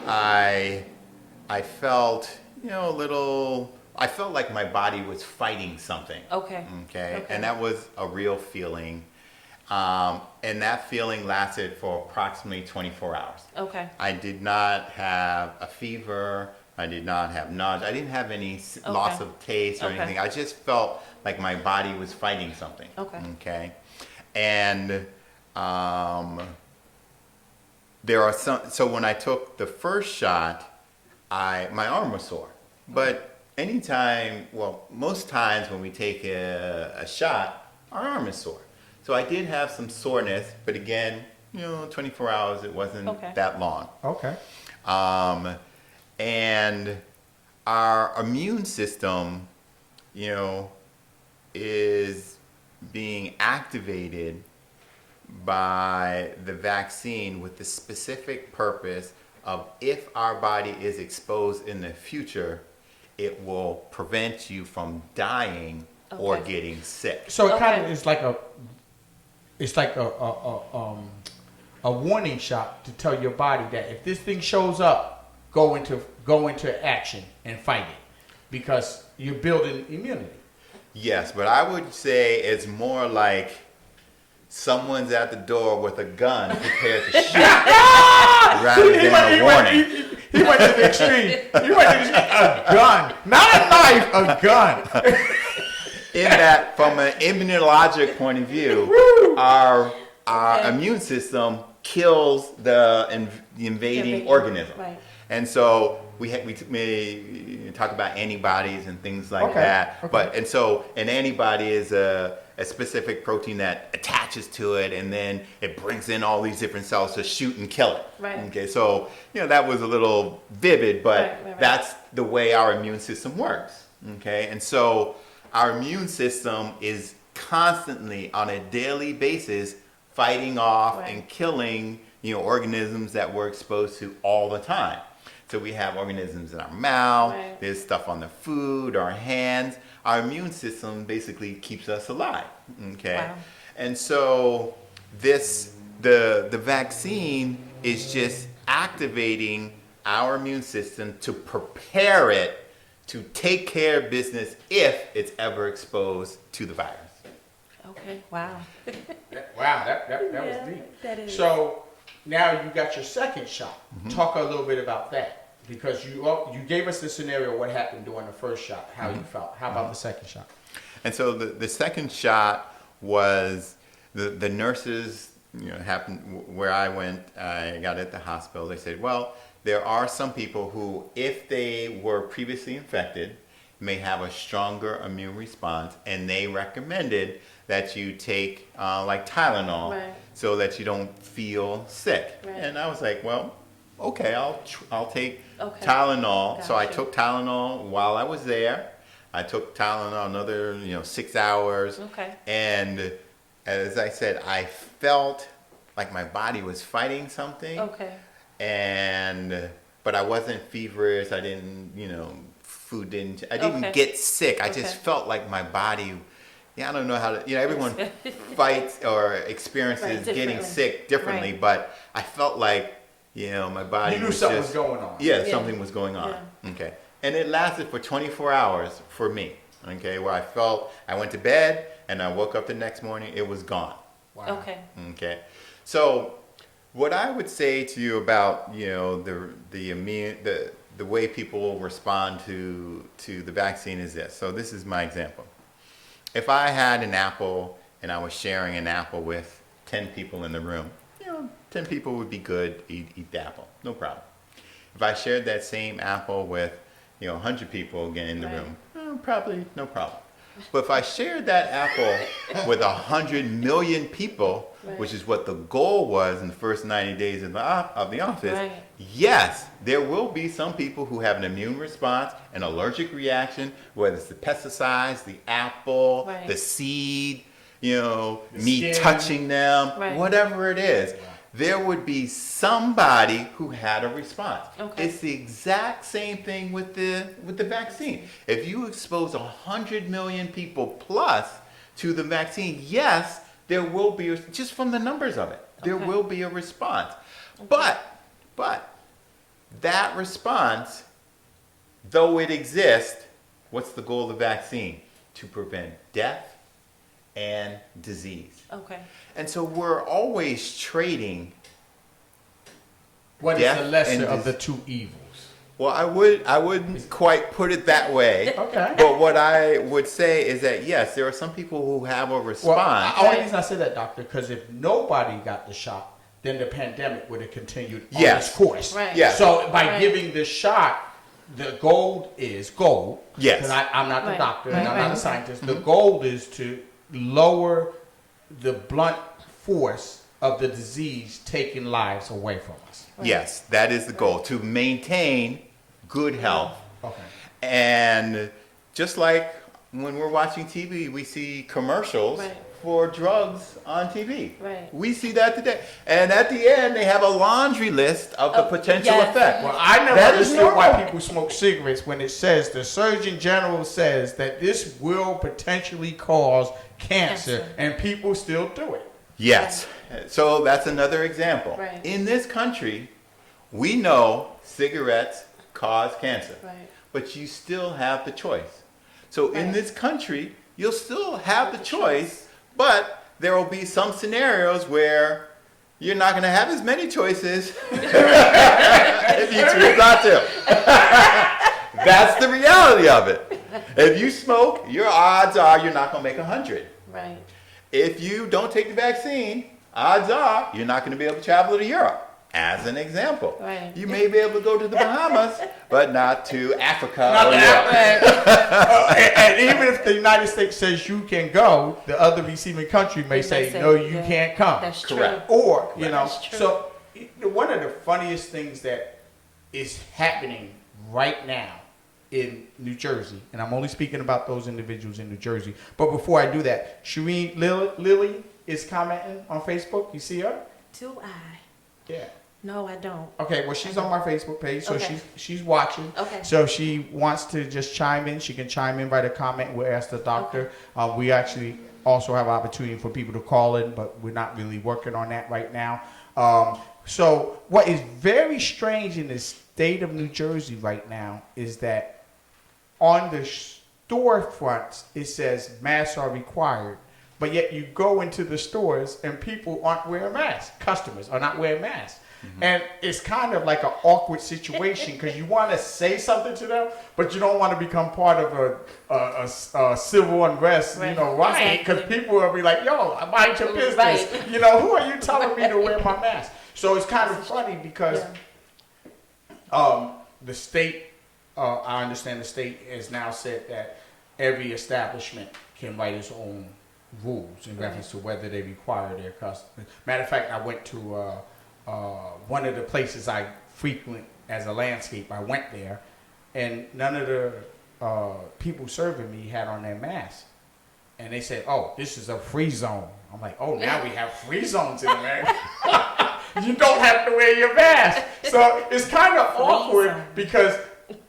I felt, I felt like my body was fighting something. And that was a real feeling. And that feeling lasted for approximately 24 hours. I did not have a fever. I did not have nausea. I didn't have any loss of taste or anything. I just felt like my body was fighting something. And there are so when I took the first shot, my arm was sore. But most times when we take a shot, our arm is sore. So I did have some soreness, but again, 24 hours, it wasn't that long. And our immune system, is being activated by the vaccine with the specific purpose of, if our body is exposed in the future, it will prevent you from dying or Okay. getting sick. So it kind of Okay. is like a warning shot to tell your body that if this thing shows up, go into action and fight it, because you're building immunity. Yes, but I would say it's more like someone's at the door with a gun prepared to shoot rather than a warning. He went to the extreme. He went to a gun, not a knife, a gun. In that, from an immunologic point of view, our immune system kills the invading organism. Right. And so we talk about antibodies and things like Okay, that. okay. But and so an antibody is a specific protein that attaches to it, and then it brings in all these different cells to shoot and kill it. Right. Okay, so that was a little vivid, but Right. that's the way our immune system works. Okay, and so our immune system is constantly, on a daily basis, fighting off Right. and killing organisms that we're exposed to all the time. So we have organisms in our mouth, Right. there's stuff on the food, our hands. Our immune system basically keeps us alive. Okay. Wow. And so the vaccine is just activating our immune system to prepare it to take care of business if it's ever exposed to the virus. Okay. Wow. Wow, that Yeah, was deep. that is. So now you got your second shot. Talk a little bit about that, because you gave us the scenario what happened during the first shot, how you felt. How about the second shot? And so the second shot was the nurses, happened where I went, I got at the hospital. They said, well, there are some people who, if they were previously infected, may have a stronger immune response, and they recommended that you take like Tylenol Right. so that you don't feel sick. Right. And I was like, well, okay, I'll take Okay. Tylenol. So I Gotcha. took Tylenol while I was there. I took Tylenol another 6 hours. Okay. And as I said, I felt like my body was fighting something. Okay. But I wasn't feverish. I didn't, I didn't Okay. get sick. I just Okay. felt like my body, I don't know how to, everyone fights or experiences Right, getting differently. sick differently, Right. but I felt like, my body You knew was something just, was going on. Yeah, Yeah. something was going on. Yeah. Okay. And it lasted for 24 hours for me. Okay. Where I felt, I went to bed and I woke up the next morning, it was gone. Wow. Okay. Okay. So what I would say to you about, the way people respond to the vaccine is this. So this is my example. If I had an apple and I was sharing an apple with 10 people in the room, 10 people would be good, eat the apple, no problem. If I shared that same apple with, 100 people again in the Right. room, probably no problem. But if I shared that apple with 100 million people, Right. which is what the goal was in the first 90 days of the office, Right. yes, there will be some people who have an immune response, an allergic reaction, whether it's the pesticides, the apple, Right. the seed, me skin. touching them, Right. whatever it is. There would be somebody who had a response. Okay. It's the exact same thing with the vaccine. If you expose 100 million people plus to the vaccine, yes, there will be, just from the numbers of it, there Okay. will be a response. But that response, though it exists, what's the goal of the vaccine? To prevent death and disease. Okay. And so we're always trading. What is Death the lesser and of the two evils? Well, I wouldn't quite put it that way. Okay. But what I would say is that yes, there are some people who have a Well, response. the only reason I say that, doctor, because if nobody got the shot, then the pandemic would have continued on Yes. its course. Right. Yeah. So by Right. giving the shot, the goal is goal. Yes. Because I'm not the Right. doctor Right, and I'm right. not a scientist. The goal is to lower the blunt force of the disease taking lives away from us. Yes, that is the goal, to maintain good health. Okay. And just like when we're watching TV, we see commercials Right. for drugs on TV. Right. We see that today. And at the end, they have a laundry list of the potential yes. effect. Well, I never That is understood why normal. people smoke cigarettes when it says the Surgeon General says that this will potentially cause cancer. And people still do it. Yes. So that's another example. Right. In this country, we know cigarettes cause cancer. Right. But you still have the choice. So in Right. this country, you'll still have the choice, but there will be some scenarios where you're not going to have as many choices if you choose not to. That's the reality of it. If you smoke, your odds are you're not going to make 100. Right. If you don't take the vaccine, odds are you're not going to be able to travel to Europe. As an example, Right. you may be able to go to the Bahamas, but not to Africa Not or to Europe. and even if the United States says you can go, the other receiving country may say, no, you yeah, can't come. That's Correct. true. Or, you know, That's true. so one of the funniest things that is happening right now in New Jersey, and I'm only speaking about those individuals in New Jersey, but before I do that, Shareen Lily is commenting on Facebook. You see her? Do I? Yeah. No, I don't. Okay, well, she's on my Facebook page, so Okay. she's watching. Okay. So she wants to just chime in. She can chime in, write a comment. We'll ask the doctor. We actually also have opportunity for people to call in, but we're not really working on that right now. So what is very strange in the state of New Jersey right now is that on the storefronts it says masks are required, but yet you go into the stores and people aren't wearing masks. Customers are not wearing masks. And it's kind of like an awkward situation because you want to say something to them, but you don't want to become part of a civil unrest, Right. you know, riot, because Exactly. people will be like, yo, mind your business. Right. You know, who are you telling me to wear my mask? So it's kind of funny because the state, I understand the state has now said that every establishment can write its own rules in reference to whether they require their customers. Matter of fact, I went to one of the places I frequent as a landscape. I went there, and none of the people serving me had on their masks. And they said, "Oh, this is a free zone." I'm like, "Oh, now we have free zones in America. You don't have to wear your mask." So it's kind of awkward zone. because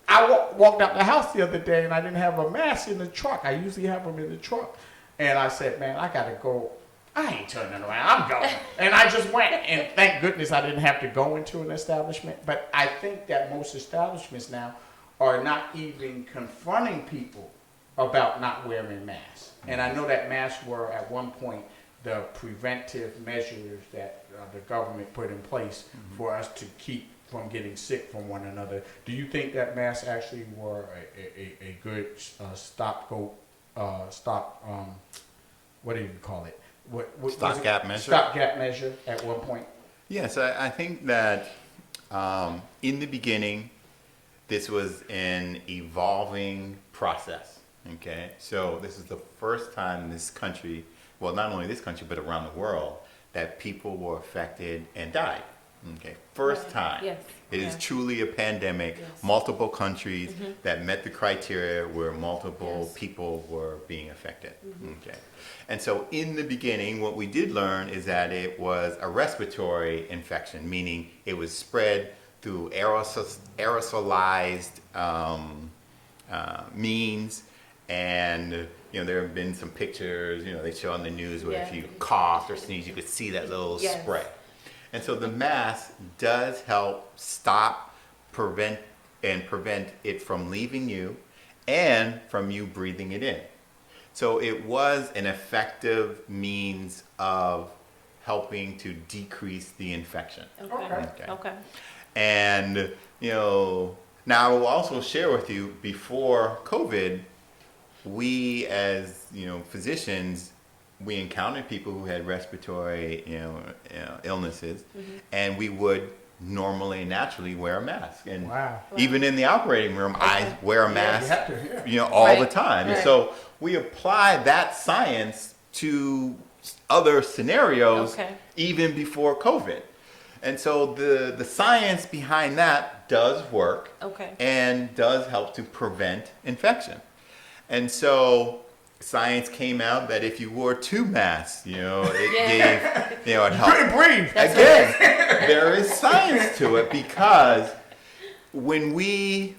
I walked out the house the other day and I didn't have a mask in the truck. I usually have them in the truck, and I said, "Man, I gotta go. I ain't turning around. I'm going." And I just went, and thank goodness I didn't have to go into an establishment. But I think that most establishments now are not even confronting people about not wearing masks. And I know that masks were at one point the preventive measures that the government put in place for us to keep from getting sick from one another. Do you think that masks actually were a good what do you call it? What was it? Stopgap measure? Stopgap measure at one point. Yes, I think that in the beginning, this was an evolving process. Okay, so this is the first time in this country, well, not only this country, but around the world, that people were affected and died. Okay, first Right. time. Yes. It is Yeah. truly a pandemic. Yes. Multiple countries that met the criteria where multiple Yes. people were being affected. Okay. And so in the beginning, what we did learn is that it was a respiratory infection, meaning it was spread through aerosolized means. And, you know, there have been some pictures, you know, they show on the news where if Yeah. you coughed or sneezed, you could see that little Yes. spray. And so the mask does help stop, prevent it from leaving you and from you breathing it in. So it was an effective means of helping to decrease the infection. Okay. Okay. And, you know, now I will also share with you, before COVID, we as, you know, physicians, we encountered people who had respiratory, illnesses, and we would normally, naturally wear a mask. And Wow. even in the operating room, I wear a You mask, have to, yeah. you know, all Right. the time. And Right. so we apply that science to other scenarios, Okay. even before COVID. And so the science behind that does work Okay. and does help to prevent infection. And so science came out that if you wore 2 masks, it Yeah. gave, it helped. Couldn't breathe. Again, there is science to it because when we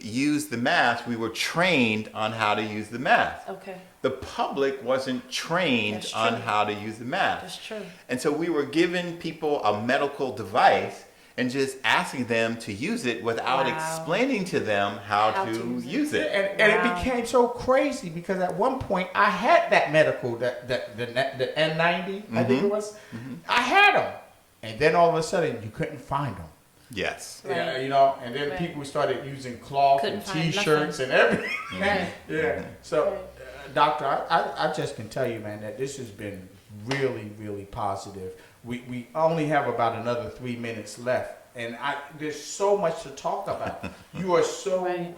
used the mask, we were trained on how to use the mask. Okay. The public wasn't trained That's on true. how to use the mask. That's true. And so we were giving people a medical device and just asking them to use it without Wow. explaining to them how to use it. And Wow. it became so crazy because at one point I had that medical, the N90, I think it was. I had them. And then all of a sudden you couldn't find them. Yes. Right. Yeah, and then Right. people started using cloth Couldn't and find T-shirts and everything. Right. Yeah. So, Right. Doctor, I just can tell you, man, that this has been really, really positive. We only have about another 3 minutes left, and there's so much to talk about. You are so Right.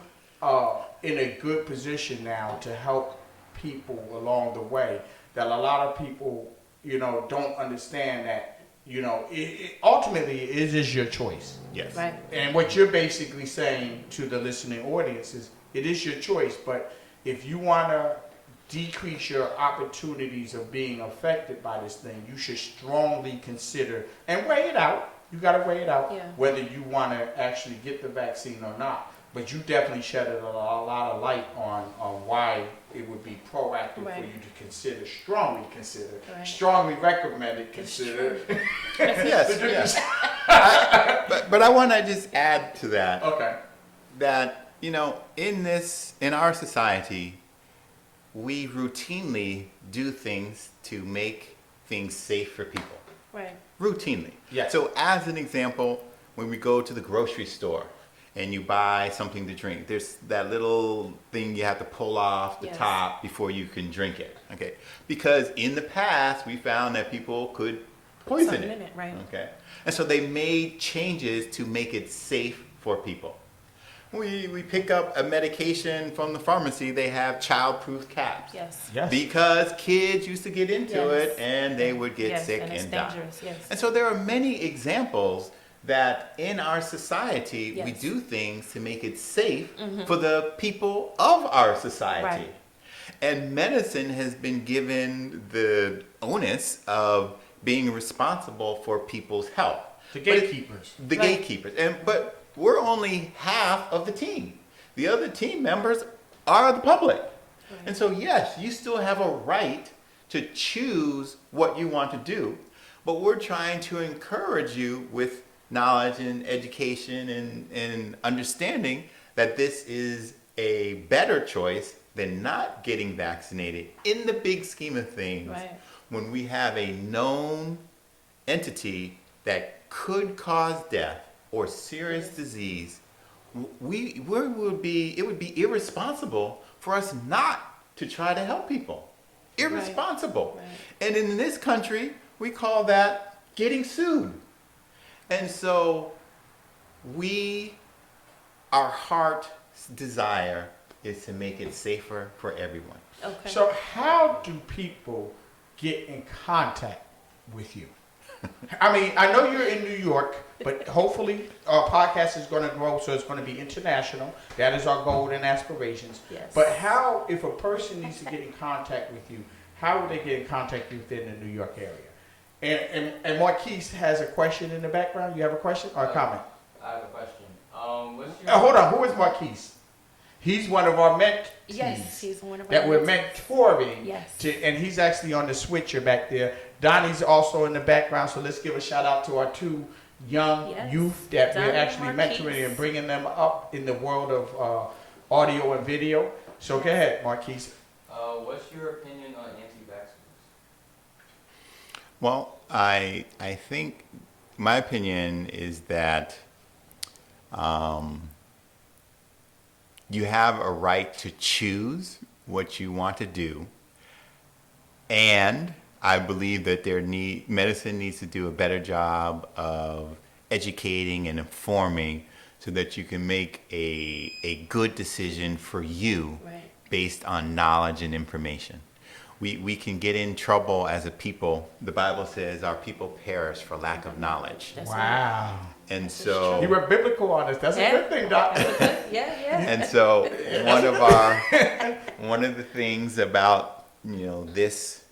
in a good position now to help people along the way that a lot of people, don't understand that, ultimately it is your choice. Yes. Right. And what you're basically saying to the listening audience is it is your choice, but if you want to decrease your opportunities of being affected by this thing, you should strongly consider and weigh it out. You got to weigh it out Yeah. whether you want to actually get the vaccine or not. But you definitely shedded a lot of light on why it would be proactive for Right. you to consider, strongly consider, Right. strongly recommended, It's consider. true. Yes. Yes. But I want to just add to that. Okay. That in our society, we routinely do things to make things safe for people. Right. Routinely. Yes. So as an example, when we go to the grocery store and you buy something to drink, there's that little thing you have to pull off the Yes. top before you can drink it. Okay. Because in the past we found that people could poison Something in it, right. Okay. And so they made changes to make it safe for people. We pick up a medication from the pharmacy, they have child-proof caps. Yes. Yes. Because kids used to get into Yes. it and they would get Yes, sick and it's die. dangerous, yes. And so there are many examples that in our society we Yes. do things to make it safe for the people of our society. Right. And medicine has been given the onus of being responsible for people's health. The But it- gatekeepers. the Right. gatekeepers. But we're only half of the team. The other team members are the public. And so, yes, you still have a right to choose what you want to do, but we're trying to encourage you with knowledge and education and understanding that this is a better choice than not getting vaccinated in the big scheme of things. Right. When we have a known entity that could cause death or serious disease, it would be irresponsible for us not to try to help people. Irresponsible. Right. And in this country, we call that getting sued. And so our heart's desire is to make it safer for everyone. Okay. So how do people get in contact with you? I mean, I know you're in New York, but hopefully our podcast is going to grow, so it's going to be international. That is our goal and aspirations. Yes. But how, if a person needs to get in contact with you, how would they get in contact with you within the New York area? And Marquise has a question in the background. You have a question or a comment? I have a question. What's your Hold on. Who is Marquise? He's one of our mentees. Yes, he's one of our that we're mentees. mentoring. Yes. And he's actually on the switcher back there. Donnie's also in the background, so let's give a shout out to our two young Yes. youth that Donnie we're and actually Marquise. mentoring and bringing them up in the world of audio and video. So go ahead, Marquise. what's your opinion on anti-vaxxers? Well, I think my opinion is that you have a right to choose what you want to do, and I believe that medicine needs to do a better job of educating and informing so that you can make a good decision for you Right. based on knowledge and information. we can get in trouble as a people. The Bible says our people perish for lack of knowledge. That's Wow. And You so, were biblical on this. That's a good thing, Doc. Yeah. and so one of the things about, this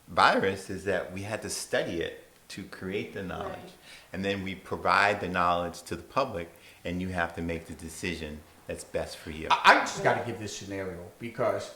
virus is that we had to study it to create the knowledge. Right. And then we provide the knowledge to the public, and you have to make the decision that's best for you. I just got to give this scenario because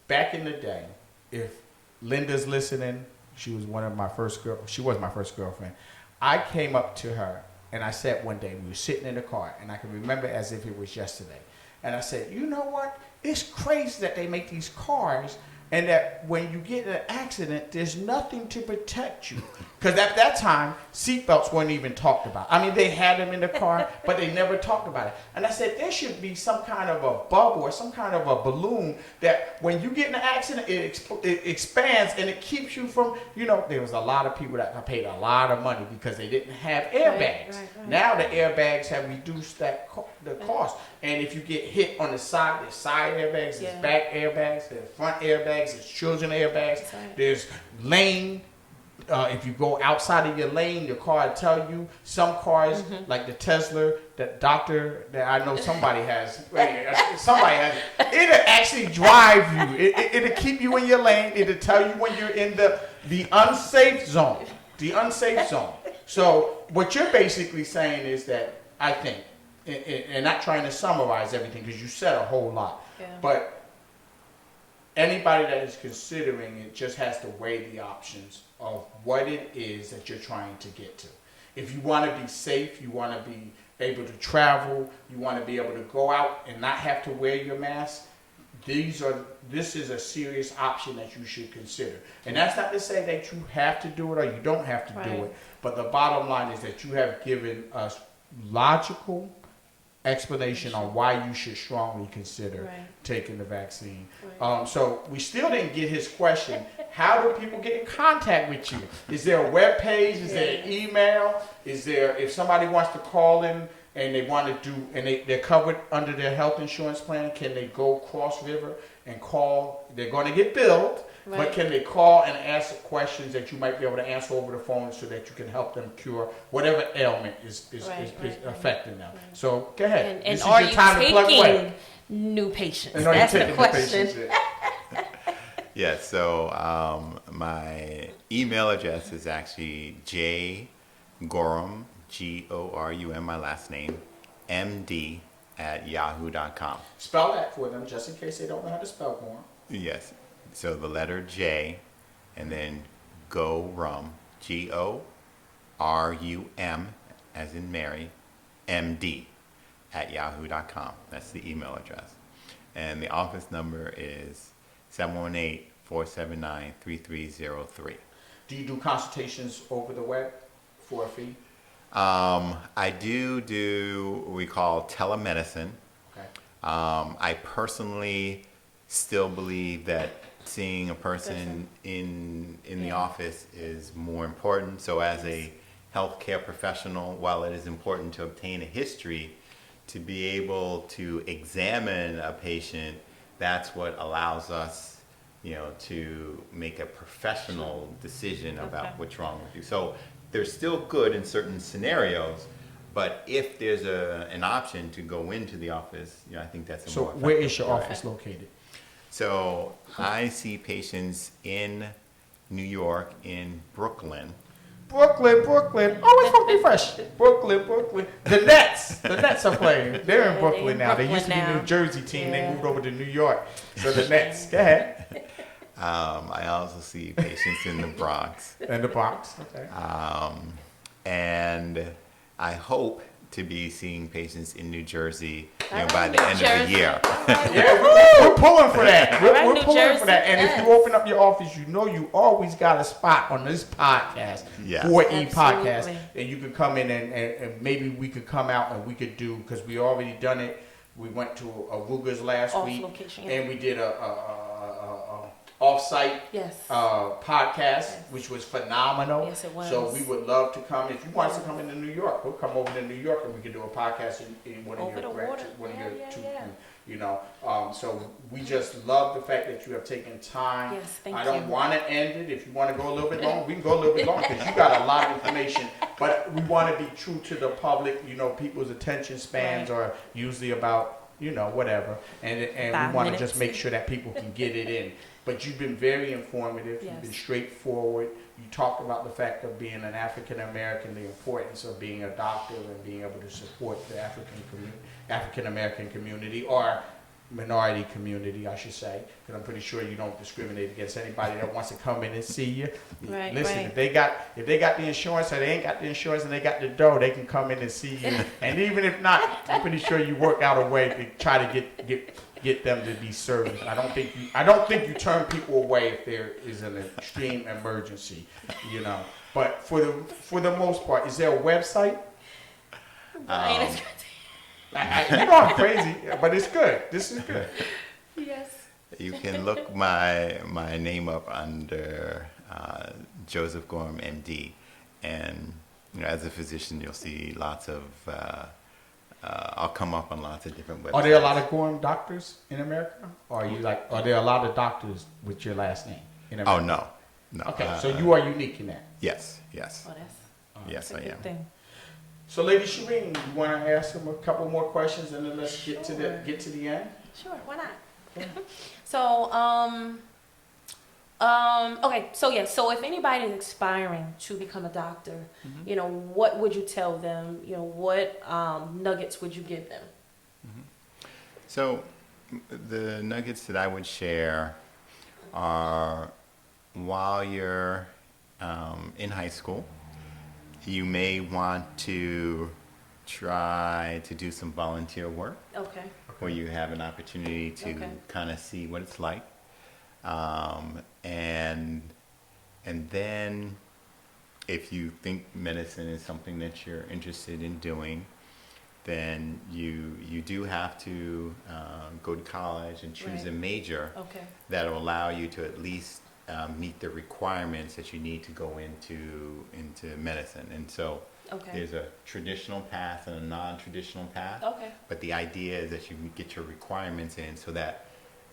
back in the day, if Linda's listening, she was my first girlfriend. I came up to her and I said one day, we were sitting in the car, and I can remember as if it was yesterday. And I said, you know what? It's crazy that they make these cars and that when you get in an accident, there's nothing to protect you. Because at that time, seatbelts weren't even talked about. I mean, they had them in the car, but they never talked about it. And I said, there should be some kind of a bubble or some kind of a balloon that when you get in an accident, it expands and it keeps you from, there was a lot of people that paid a lot of money because they didn't have airbags. Right. Now the airbags have reduced the cost. And if you get hit on the side, there's side airbags, there's back airbags, there's front airbags, there's children airbags, Right. there's lane. If you go outside of your lane, your car will tell you. Some cars, like the Tesla, that doctor that I know somebody has, it'll actually drive you. It'll keep you in your lane. It'll tell you when you're in the unsafe zone. The unsafe zone. So what you're basically saying is that I think, and not trying to summarize everything because you said a whole lot, but anybody that is considering it just has to weigh the options of what it is that you're trying to get to. If you want to be safe, you want to be able to travel, you want to be able to go out and not have to wear your mask, this is a serious option that you should consider. And that's not to say that you have to do it or you don't have to do it, but the bottom line is that you have given us logical explanation on why you should strongly consider taking the vaccine. So we still didn't get his question. How do people get in contact with you? Is there a web page? Is there an email? Is there, if somebody wants to call in and they want to do, and they're covered under their health insurance plan, can they go cross river and call? They're going to get billed, but can they call and ask questions that you might be able to answer over the phone so that you can help them cure whatever ailment is affecting them? So go ahead. And this are is your you time to plug away. taking new patients? And are you That's the taking new question. patients? Yeah, so my email address is actually jgorum, Gorum, my last name, md@yahoo.com. Spell that for them just in case they don't know how to spell Gorum. Yes, so the letter J and then Gorum, Gorum, as in Mary, md@yahoo.com. That's the email address. And the office number is 718-479-3303. Do you do consultations over the web for a fee? I do what we call telemedicine. Okay. I personally still believe that seeing a person in the office is more important. So as a healthcare professional, while it is important to obtain a history, to be able to examine a patient, that's what allows us, to make a professional decision about what's wrong with you. So they're still good in certain scenarios, but if there's an option to go into the office, I think that's a more effective. So where is your way. office located? So I see patients in New York, in Brooklyn. Brooklyn. Always funky fresh. Brooklyn. The Nets are playing. They're in Brooklyn now. They used to be the New Jersey team. They moved over to New York. So the Nets. Go ahead. I also see patients in the Bronx. In the Bronx. Okay. And I hope to be seeing patients in New Jersey by the end of the year. Yeah, we're pulling for that. We're pulling for that. And if you open up your office, you always got a spot on this podcast, 4E podcast, and you could come in and maybe we could come out and we could do, because we already done it. We went to Aruga's last week, and we did a off-site Yes. podcast, Yes. which was phenomenal. Yes, it was. So we would love to come. If you want us to come into New York, we'll come over to New York and we can do a podcast in one Over of the your water. one of Yeah, your yeah, two. yeah. You know, so we just love the fact that you have taken time. Yes, thank I don't you. want to end it. If you want to go a little bit longer, we can go a little bit longer because you got a lot of information. But we want to be true to the public. You know, people's attention spans Right. are usually about, you know, whatever. And 5 we want to minutes. just make sure that people can get it in. But you've been very informative. Yes. You've been straightforward. You talked about the fact of being an African American, the importance of being a doctor and being able to support the African American community or minority community, I should say, because I'm pretty sure you don't discriminate against anybody that wants to come in and see you. Right, Listen, right. if they got the insurance or they ain't got the insurance and they got the dough, they can come in and see you. And even if not, I'm pretty sure you work out a way to try to get them to be served. I don't think you turn people away if there is an extreme emergency, you know. But for the most part, is there a website? Brian is- You know I'm crazy, but it's good. This is good. yes. You can look my name up under Joseph Gorum, MD, and you know, as a physician, you'll see lots of. I'll come up on lots of different websites. Are there a lot of Gorum doctors in America? Or are there a lot of doctors with your last name in Oh America? no. Okay, so you are unique in that. Yes. Oh, that's Yes, a I good am. thing. So, Lady Shareen, you want to ask him a couple more questions, and then let's get to the end. Sure, why not? So, okay, so if anybody is aspiring to become a doctor, you know, what would you tell them? You know, what nuggets would you give them? So, the nuggets that I would share are while you're in high school, you may want to try to do some volunteer work Okay. where you have an opportunity to Okay. kind of see what it's like. And then if you think medicine is something that you're interested in doing, then you do have to go to college and choose Right. a major Okay. that will allow you to at least meet the requirements that you need to go into medicine. And so Okay. there's a traditional path and a non-traditional path. Okay. But the idea is that you get your requirements in so that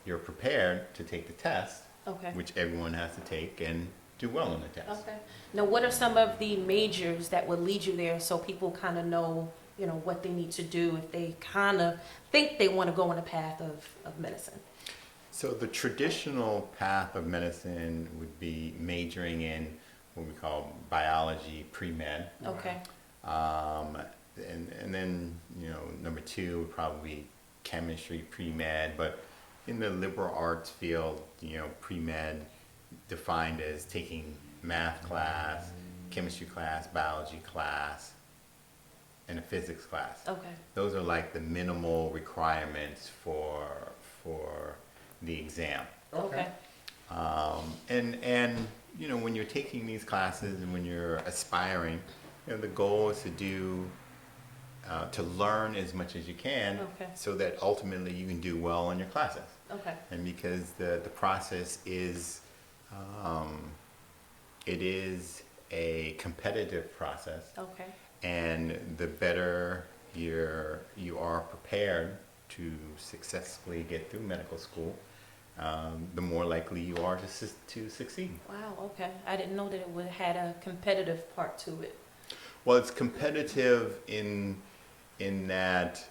you're prepared to take the test, Okay. which everyone has to take, and do well on the test. Okay. Now, what are some of the majors that would lead you there so people kind of know, you know, what they need to do if they kind of think they want to go on a path of medicine? So the traditional path of medicine would be majoring in what we call biology pre-med. Okay. And then, you know, number 2 would probably be chemistry pre-med, but in the liberal arts field, you know, pre-med defined as taking math class, chemistry class, biology class, and a physics class. Okay. Those are like the minimal requirements for the exam. Okay. And you know, when you're taking these classes and when you're aspiring, you know, the goal is to learn as much as you can, Okay. so that ultimately you can do well in your classes. Okay. And because the process is, it is a competitive process, Okay. and the better you are prepared to successfully get through medical school, the more likely you are to succeed. Wow. Okay. I didn't know that it would had a competitive part to it. Well, it's competitive in that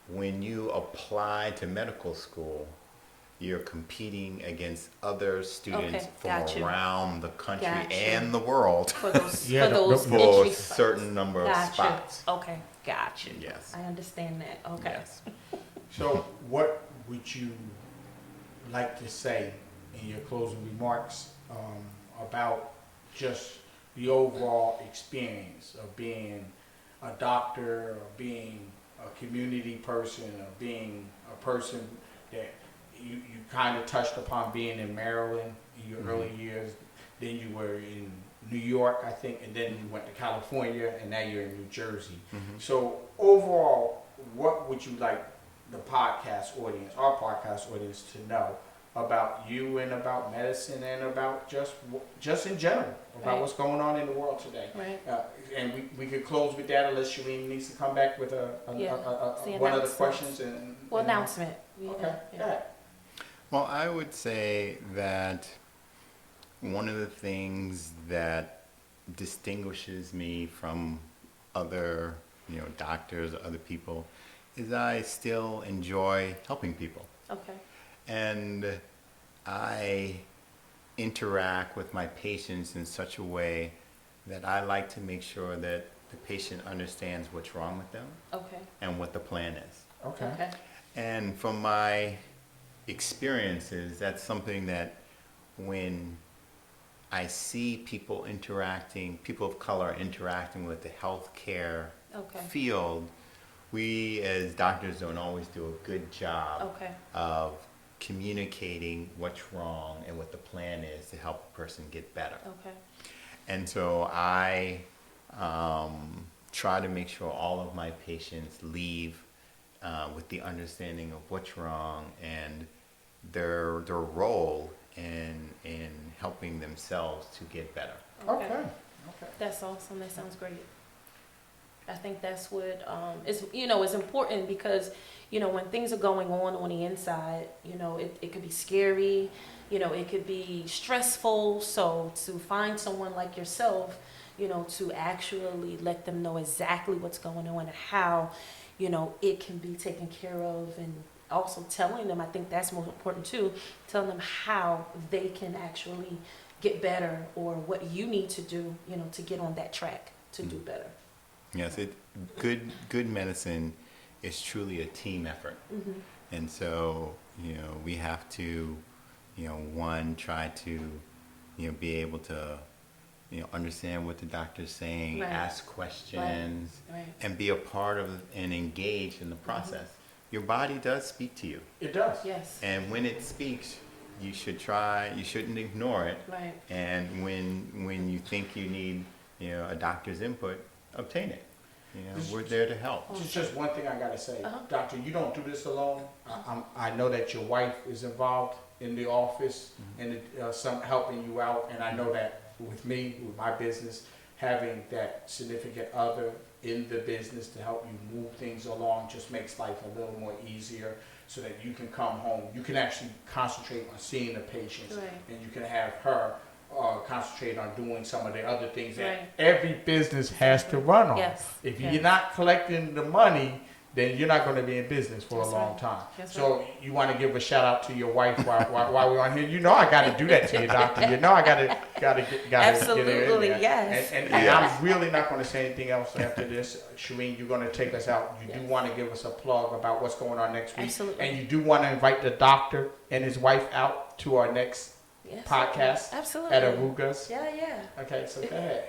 when you apply to medical school, you're competing against other students Okay, from got you. around the country Got you. and the world For those, Yeah, for those for entry a spots. certain number of Gotcha. spots. Okay. Got you. Yes. I understand that. Okay. Yes. So, what would you like to say in your closing remarks about just the overall experience of being a doctor, or being a community person, or being a person that you kind of touched upon being in Maryland in your early years, then you were in New York, I think, and then you went to California, and now you're in New Jersey. So overall, what would you like the podcast audience, our podcast audience, to know about you and about medicine and about just in general about Right. what's going on in the world today. Right. And we could close with that unless Shareen needs to come back with Yeah. The one of the announcements. questions. And Announcement. Okay. Yeah. Go ahead. Well, I would say that one of the things that distinguishes me from other, doctors, other people, is I still enjoy helping people. Okay. And I interact with my patients in such a way that I like to make sure that the patient understands what's wrong with them Okay. and what the plan is. Okay. Okay. And from my experiences, that's something that when I see people of color interacting with the healthcare Okay. field, we as doctors don't always do a good job Okay. of communicating what's wrong and what the plan is to help a person get better. Okay. And so I try to make sure all of my patients leave with the understanding of what's wrong and their role in helping themselves to get better. Okay. That's awesome. That sounds great. I think that's what is important because, when things are going on the inside, it could be scary, it could be stressful. So to find someone like yourself, to actually let them know exactly what's going on and how, it can be taken care of, and also telling them, I think that's most important too, telling them how they can actually get better or what you need to do, to get on that track to do better. Yes, good medicine is truly a team effort. Mm-hmm. And so, we have to, one, try to, be able to, understand what the doctor's saying, Right. ask questions, Right. and be a part of and engage in the process. Your body does speak to you. It does. Yes. And when it speaks, you shouldn't ignore it. Right. And when you think you need, a doctor's input, obtain it. We're there to help. Just one thing I gotta say, Uh-huh. Doctor, you don't do this alone. I know that your wife is involved in the office and some helping you out, and I know that with me, with my business, having that significant other in the business to help you move things along just makes life a little more easier, so that you can come home, you can actually concentrate on seeing the patients, Right. and you can have her concentrate on doing some of the other things that Right. every business has to run on. Yes. If Yes. you're not collecting the money, then you're not going to be in business for That's a long right. time. That's So you want to give a shout out to your wife while we're on here. I got to do that to you, doctor. I got to get Absolutely, get in there. yes. And Yes. I'm really not going to say anything else after this. Shareen, you're going to take us out. You do Yes. want to give us a plug about what's going on next week. Absolutely. And you do want to invite the doctor and his wife out to our next Yes. podcast Absolutely. at Aruga's. Yeah, yeah. Okay, so go ahead.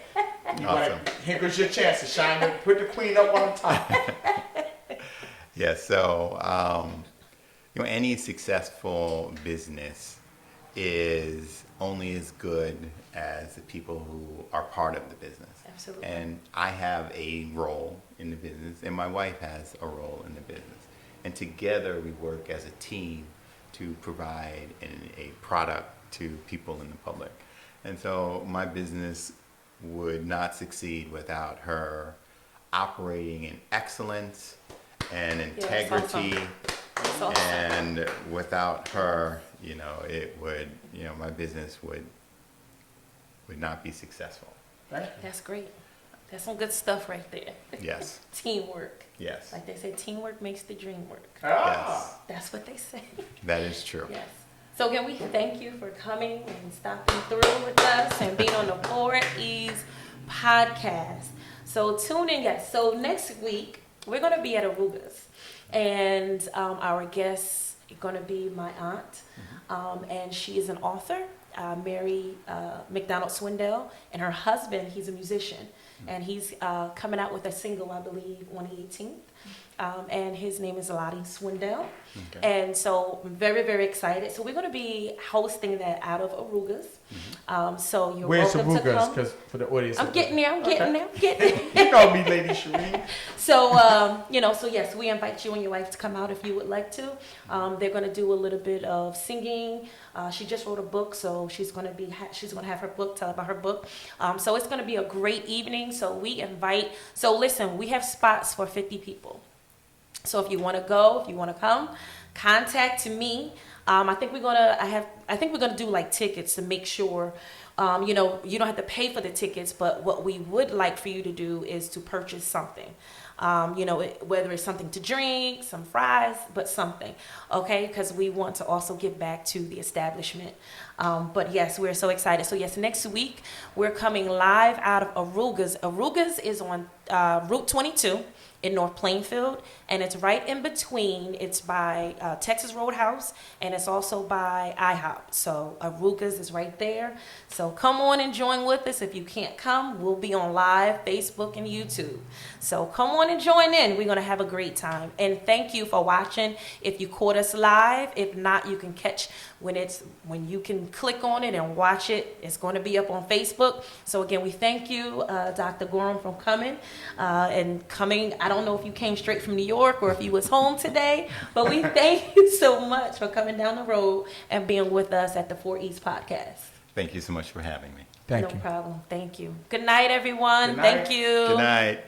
Awesome. Here goes your chance to shine. Put the queen up on top. Yes, so any successful business is only as good as the people who are part of the business. Absolutely. And I have a role in the business, and my wife has a role in the business. And together we work as a team to provide a product to people in the public. And so my business would not succeed without her operating in excellence and integrity. That's awesome. And without her, it would, my business would not be successful. That's great. That's some good stuff right there. Yes. Teamwork. Yes. Like they say, teamwork makes the dream work. Yes. That's what they say. That is true. Yes. So again, we thank you for coming and stopping through with us and being on the 4E's podcast. So tune in, guys. So next week, we're going to be at Aruga's. And our guest is going to be my aunt. And she is an author, Mary McDonald Swindell. And her husband, he's a musician. And he's coming out with a single, I believe, on the 18th. And his name is Lottie Swindell. Okay. And so I'm very, very excited. So we're going to be hosting that out of Aruga's. So you're Where's welcome to Sarugas? come. Because for the audience, I'm getting there. I'm getting there. I'm getting there. You know me, Lady Shareen. So, so yes, we invite you and your wife to come out if you would like to. They're going to do a little bit of singing. She just wrote a book, so she's going to have her book, tell about her book. So it's going to be a great evening. So listen, we have spots for 50 people. So if you want to go, if you want to come, contact me. I think we're gonna do like tickets to make sure, you don't have to pay for the tickets, but what we would like for you to do is to purchase something. Whether it's something to drink, some fries, but something, okay? Because we want to also give back to the establishment. But yes, we're so excited. So yes, next week we're coming live out of Arugas. Arugas is on Route 22 in North Plainfield, and it's right in between. It's by Texas Roadhouse, and it's also by IHOP. So Arugas is right there. So come on and join with us. If you can't come, we'll be on live Facebook and YouTube. So come on and join in. We're gonna have a great time. And thank you for watching. If you caught us live, if not, you can catch when you can click on it and watch it. It's going to be up on Facebook. So again, we thank you, Dr. Gorum, for coming I don't know if you came straight from New York or if you was home today, but we thank you so much for coming down the road and being with us at the 4 East podcast. Thank you so much for having me. Thank you. No problem. Thank you. Good night, everyone. Good night. Thank you. Good night.